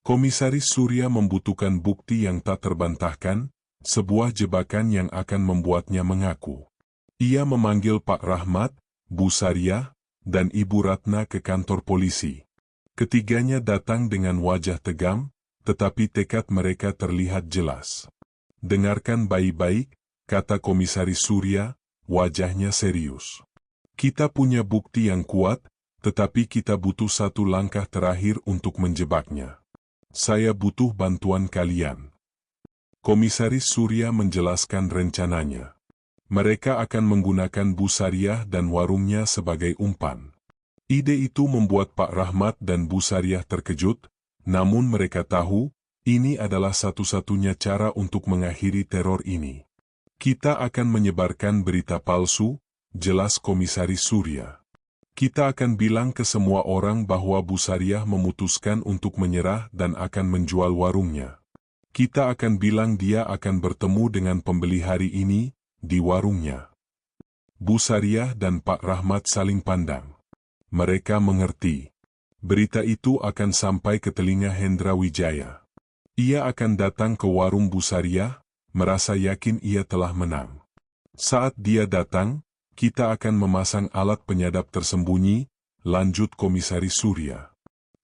Komisaris Surya membutuhkan bukti yang tak terbantahkan, sebuah jebakan yang akan membuatnya mengaku. Ia memanggil Pak Rahmat, Bu Sariah, dan Ibu Ratna ke kantor polisi. Ketiganya datang dengan wajah tegam, tetapi tekad mereka terlihat jelas. Dengarkan baik-baik, kata Komisaris Surya, wajahnya serius. Kita punya bukti yang kuat, tetapi kita butuh satu langkah terakhir untuk menjebaknya. Saya butuh bantuan kalian. Komisaris Surya menjelaskan rencananya. Mereka akan menggunakan Bu Sariah dan warungnya sebagai umpan. Ide itu membuat Pak Rahmat dan Bu Sariah terkejut, namun mereka tahu, ini adalah satu-satunya cara untuk mengakhiri teror ini. Kita akan menyebarkan berita palsu, jelas Komisaris Surya. Kita akan bilang ke semua orang bahwa Bu Sariah memutuskan untuk menyerah dan akan menjual warungnya. Kita akan bilang dia akan bertemu dengan pembeli hari ini, di warungnya. Bu Sariah dan Pak Rahmat saling pandang. Mereka mengerti. Berita itu akan sampai ke telinga Hendra Wijaya. Ia akan datang ke warung Bu Sariah, merasa yakin ia telah menang. Saat dia datang, kita akan memasang alat penyadap tersembunyi, lanjut Komisaris Surya.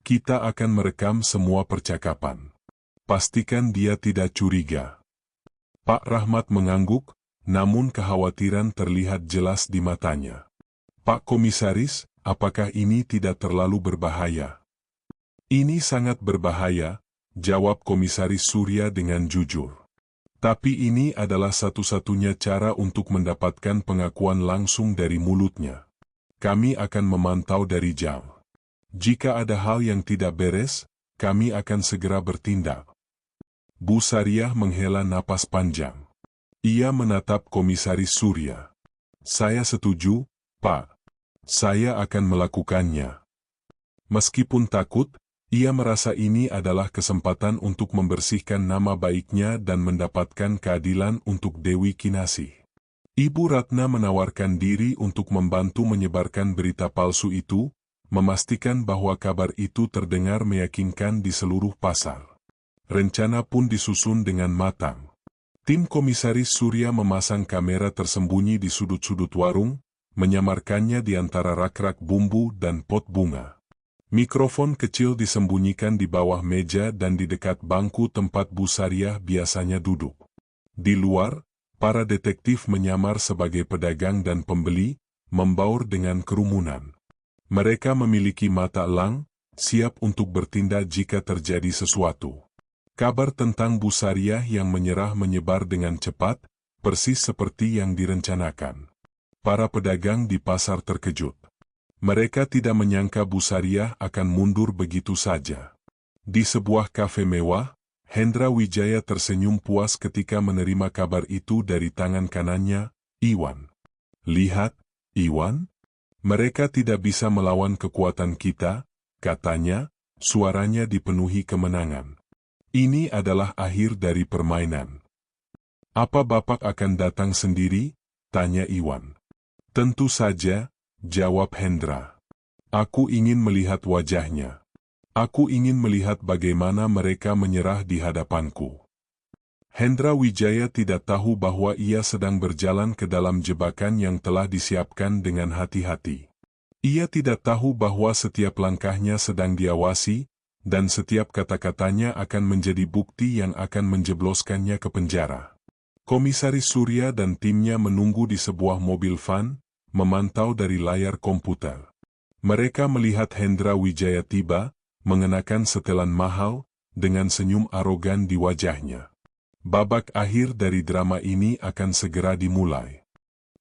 Kita akan merekam semua percakapan. Pastikan dia tidak curiga. Pak Rahmat mengangguk, namun kekhawatiran terlihat jelas di matanya. Pak Komisaris, apakah ini tidak terlalu berbahaya? Ini sangat berbahaya, jawab Komisaris Surya dengan jujur. Tapi ini adalah satu-satunya cara untuk mendapatkan pengakuan langsung dari mulutnya. Kami akan memantau dari jauh. Jika ada hal yang tidak beres, kami akan segera bertindak. Bu Sariah menghela napas panjang. Ia menatap Komisaris Surya. Saya setuju, Pak. Saya akan melakukannya. Meskipun takut, ia merasa ini adalah kesempatan untuk membersihkan nama baiknya dan mendapatkan keadilan untuk Dewi Kinasih. Ibu Ratna menawarkan diri untuk membantu menyebarkan berita palsu itu, memastikan bahwa kabar itu terdengar meyakinkan di seluruh pasar. Rencana pun disusun dengan matang. Tim Komisaris Surya memasang kamera tersembunyi di sudut-sudut warung, menyamarkannya di antara rak-rak bumbu dan pot bunga. Mikrofon kecil disembunyikan di bawah meja dan di dekat bangku tempat Bu Sariah biasanya duduk. Di luar, para detektif menyamar sebagai pedagang dan pembeli, membaur dengan kerumunan. Mereka memiliki mata elang, siap untuk bertindak jika terjadi sesuatu. Kabar tentang Bu Sariah yang menyerah menyebar dengan cepat, persis seperti yang direncanakan. Para pedagang di pasar terkejut. Mereka tidak menyangka Bu Sariah akan mundur begitu saja. Di sebuah kafe mewah, Hendra Wijaya tersenyum puas ketika menerima kabar itu dari tangan kanannya, Iwan. Lihat, Iwan. Mereka tidak bisa melawan kekuatan kita, katanya, suaranya dipenuhi kemenangan. Ini adalah akhir dari permainan. Apa Bapak akan datang sendiri? Tanya Iwan. Tentu saja, jawab Hendra. Aku ingin melihat wajahnya. Aku ingin melihat bagaimana mereka menyerah di hadapanku. Hendra Wijaya tidak tahu bahwa ia sedang berjalan ke dalam jebakan yang telah disiapkan dengan hati-hati. Ia tidak tahu bahwa setiap langkahnya sedang diawasi, dan setiap kata-katanya akan menjadi bukti yang akan menjebloskannya ke penjara. Komisaris Surya dan timnya menunggu di sebuah mobil van, memantau dari layar komputer. Mereka melihat Hendra Wijaya tiba, mengenakan setelan mahal, dengan senyum arogan di wajahnya. Babak akhir dari drama ini akan segera dimulai.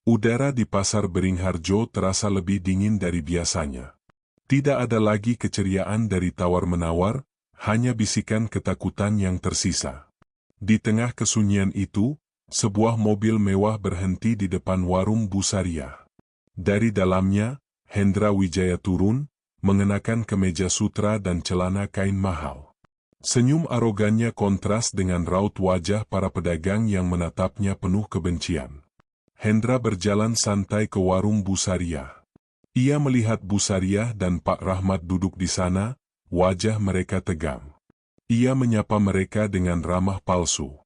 Udara di pasar Beringharjo terasa lebih dingin dari biasanya. Tidak ada lagi keceriaan dari tawar-menawar, hanya bisikan ketakutan yang tersisa. Di tengah kesunyian itu, sebuah mobil mewah berhenti di depan warung Bu Sariah. Dari dalamnya, Hendra Wijaya turun, mengenakan kemeja sutra dan celana kain mahal. Senyum arogannya kontras dengan raut wajah para pedagang yang menatapnya penuh kebencian. Hendra berjalan santai ke warung Bu Sariah. Ia melihat Bu Sariah dan Pak Rahmat duduk di sana, wajah mereka tegang. Ia menyapa mereka dengan ramah palsu.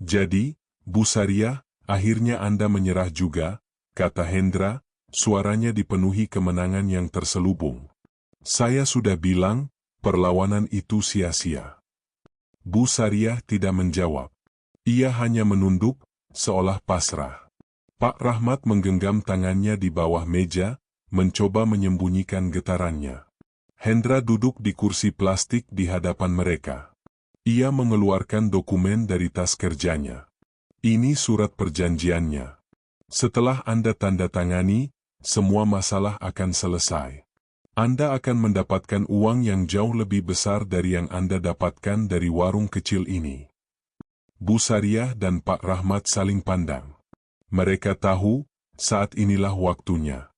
Jadi, Bu Sariah, akhirnya Anda menyerah juga, kata Hendra, suaranya dipenuhi kemenangan yang terselubung. Saya sudah bilang, perlawanan itu sia-sia. Bu Sariah tidak menjawab. Ia hanya menunduk, seolah pasrah. Pak Rahmat menggenggam tangannya di bawah meja, mencoba menyembunyikan getarannya. Hendra duduk di kursi plastik di hadapan mereka. Ia mengeluarkan dokumen dari tas kerjanya. Ini surat perjanjiannya. Setelah Anda tanda tangani, semua masalah akan selesai. Anda akan mendapatkan uang yang jauh lebih besar dari yang Anda dapatkan dari warung kecil ini. Bu Sariah dan Pak Rahmat saling pandang. Mereka tahu, saat inilah waktunya.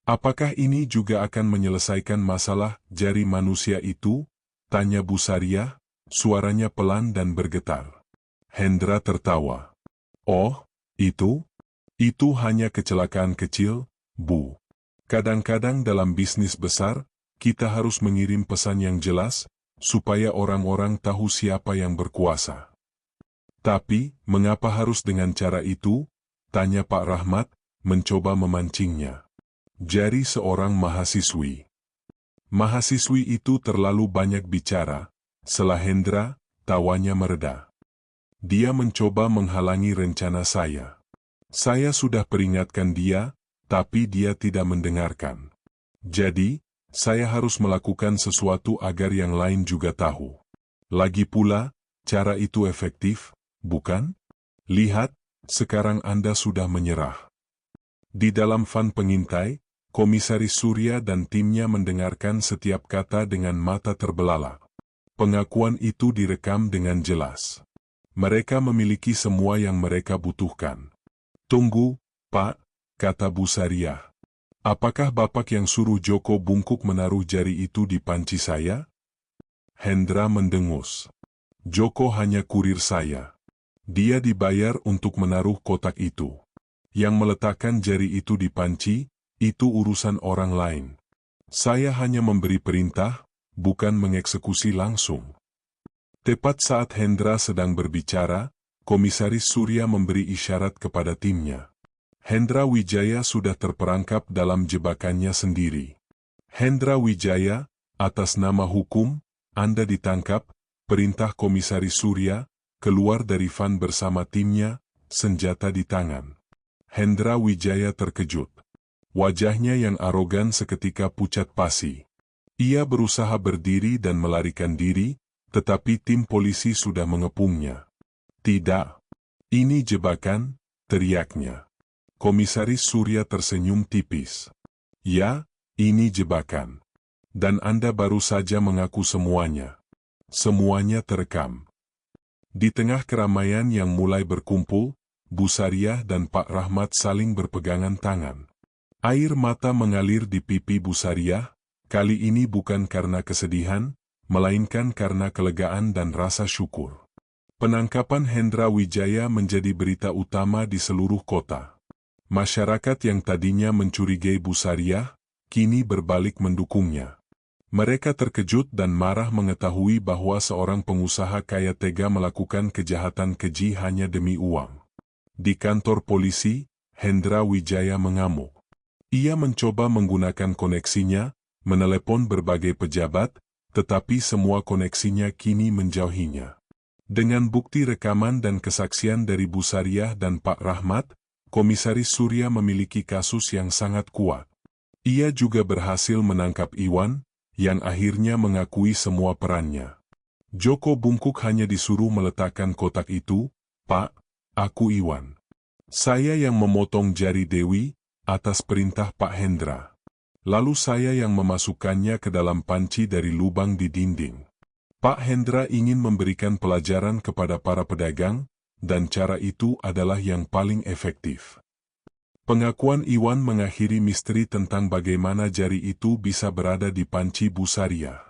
Apakah ini juga akan menyelesaikan masalah jari manusia itu? Tanya Bu Sariah, suaranya pelan dan bergetar. Hendra tertawa. Oh, itu hanya kecelakaan kecil, Bu. Kadang-kadang dalam bisnis besar, kita harus mengirim pesan yang jelas, supaya orang-orang tahu siapa yang berkuasa. Tapi, mengapa harus dengan cara itu? Tanya Pak Rahmat, mencoba memancingnya. Jari seorang mahasiswi. Mahasiswi itu terlalu banyak bicara, sela Hendra, tawanya mereda. Dia mencoba menghalangi rencana saya. Saya sudah peringatkan dia, tapi dia tidak mendengarkan. Jadi, saya harus melakukan sesuatu agar yang lain juga tahu. Lagi pula, cara itu efektif, bukan? Lihat, sekarang Anda sudah menyerah. Di dalam van pengintai, Komisaris Surya dan timnya mendengarkan setiap kata dengan mata terbelalak. Pengakuan itu direkam dengan jelas. Mereka memiliki semua yang mereka butuhkan. Tunggu, Pak, kata Bu Sariah. Apakah Bapak yang suruh Joko Bungkuk menaruh jari itu di panci saya? Hendra mendengus. Joko hanya kurir saya. Dia dibayar untuk menaruh kotak itu. Yang meletakkan jari itu di panci, itu urusan orang lain. Saya hanya memberi perintah, bukan mengeksekusi langsung. Tepat saat Hendra sedang berbicara, Komisaris Surya memberi isyarat kepada timnya. Hendra Wijaya sudah terperangkap dalam jebakannya sendiri. Hendra Wijaya, atas nama hukum, Anda ditangkap, perintah Komisaris Surya, keluar dari van bersama timnya, senjata di tangan. Hendra Wijaya terkejut. Wajahnya yang arogan seketika pucat pasi. Ia berusaha berdiri dan melarikan diri, tetapi tim polisi sudah mengepungnya. "Tidak. Ini jebakan," teriaknya. Komisaris Surya tersenyum tipis. "Ya, ini jebakan. Dan Anda baru saja mengaku semuanya. Semuanya terekam." Di tengah keramaian yang mulai berkumpul, Bu Sariah dan Pak Rahmat saling berpegangan tangan. Air mata mengalir di pipi Bu Sariah, kali ini bukan karena kesedihan, melainkan karena kelegaan dan rasa syukur. Penangkapan Hendra Wijaya menjadi berita utama di seluruh kota. Masyarakat yang tadinya mencurigai Bu Sariah, kini berbalik mendukungnya. Mereka terkejut dan marah mengetahui bahwa seorang pengusaha kaya tega melakukan kejahatan keji hanya demi uang. Di kantor polisi, Hendra Wijaya mengamuk. Ia mencoba menggunakan koneksinya, menelepon berbagai pejabat, tetapi semua koneksinya kini menjauhinya. Dengan bukti rekaman dan kesaksian dari Bu Sariah dan Pak Rahmat, Komisaris Surya memiliki kasus yang sangat kuat. Ia juga berhasil menangkap Iwan, yang akhirnya mengakui semua perannya. Joko Bungkuk hanya disuruh meletakkan kotak itu, "Pak, aku Iwan. Saya yang memotong jari Dewi, atas perintah Pak Hendra. Lalu saya yang memasukkannya ke dalam panci dari lubang di dinding. Pak Hendra ingin memberikan pelajaran kepada para pedagang, dan cara itu adalah yang paling efektif." Pengakuan Iwan mengakhiri misteri tentang bagaimana jari itu bisa berada di panci Bu Sariah.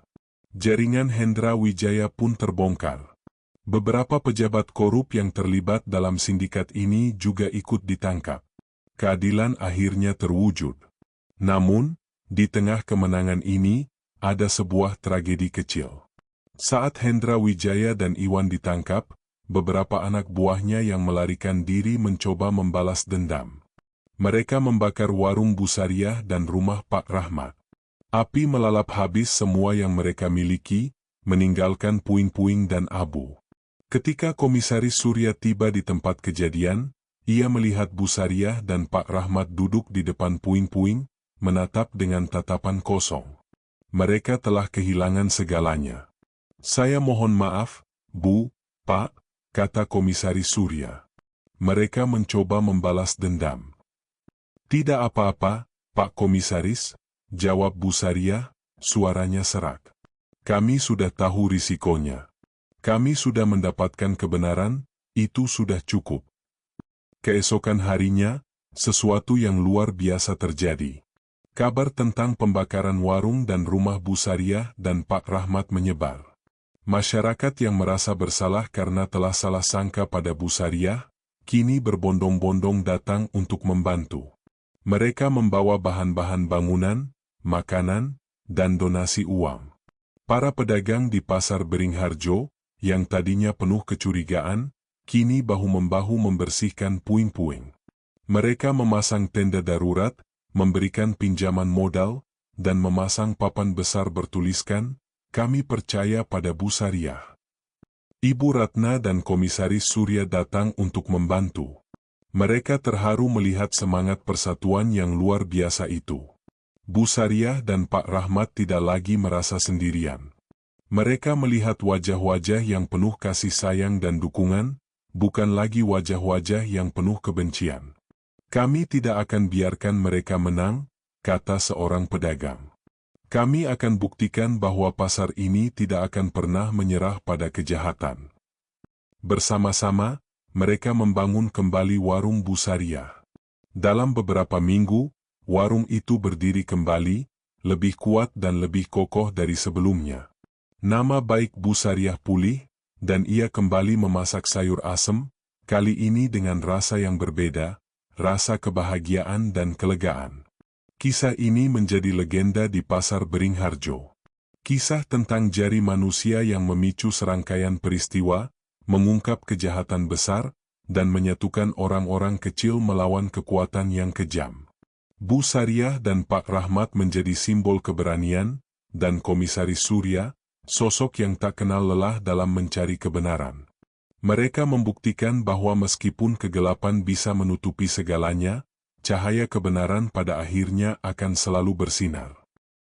Jaringan Hendra Wijaya pun terbongkar. Beberapa pejabat korup yang terlibat dalam sindikat ini juga ikut ditangkap. Keadilan akhirnya terwujud. Namun, di tengah kemenangan ini, ada sebuah tragedi kecil. Saat Hendra Wijaya dan Iwan ditangkap, beberapa anak buahnya yang melarikan diri mencoba membalas dendam. Mereka membakar warung Bu Sariah dan rumah Pak Rahmat. Api melalap habis semua yang mereka miliki, meninggalkan puing-puing dan abu. Ketika Komisaris Surya tiba di tempat kejadian, ia melihat Bu Sariah dan Pak Rahmat duduk di depan puing-puing, menatap dengan tatapan kosong. Mereka telah kehilangan segalanya. "Saya mohon maaf, Bu, Pak," kata Komisaris Surya. Mereka mencoba membalas dendam. "Tidak apa-apa, Pak Komisaris," jawab Bu Sariah, suaranya serak. "Kami sudah tahu risikonya. Kami sudah mendapatkan kebenaran, itu sudah cukup." Keesokan harinya, sesuatu yang luar biasa terjadi. Kabar tentang pembakaran warung dan rumah Bu Sariah dan Pak Rahmat menyebar. Masyarakat yang merasa bersalah karena telah salah sangka pada Bu Sariah, kini berbondong-bondong datang untuk membantu. Mereka membawa bahan-bahan bangunan, makanan, dan donasi uang. Para pedagang di Pasar Beringharjo, yang tadinya penuh kecurigaan, kini bahu-membahu membersihkan puing-puing. Mereka memasang tenda darurat, memberikan pinjaman modal, dan memasang papan besar bertuliskan, "Kami percaya pada Bu Sariah." Ibu Ratna dan Komisaris Surya datang untuk membantu. Mereka terharu melihat semangat persatuan yang luar biasa itu. Bu Sariah dan Pak Rahmat tidak lagi merasa sendirian. Mereka melihat wajah-wajah yang penuh kasih sayang dan dukungan, bukan lagi wajah-wajah yang penuh kebencian. "Kami tidak akan biarkan mereka menang," kata seorang pedagang. "Kami akan buktikan bahwa pasar ini tidak akan pernah menyerah pada kejahatan." Bersama-sama, mereka membangun kembali warung Bu Sariah. Dalam beberapa minggu, warung itu berdiri kembali, lebih kuat dan lebih kokoh dari sebelumnya. Nama baik Bu Sariah pulih, dan ia kembali memasak sayur asem, kali ini dengan rasa yang berbeda, rasa kebahagiaan dan kelegaan. Kisah ini menjadi legenda di Pasar Beringharjo. Kisah tentang jari manusia yang memicu serangkaian peristiwa, mengungkap kejahatan besar, dan menyatukan orang-orang kecil melawan kekuatan yang kejam. Bu Sariah dan Pak Rahmat menjadi simbol keberanian, dan Komisaris Surya, sosok yang tak kenal lelah dalam mencari kebenaran. Mereka membuktikan bahwa meskipun kegelapan bisa menutupi segalanya, cahaya kebenaran pada akhirnya akan selalu bersinar.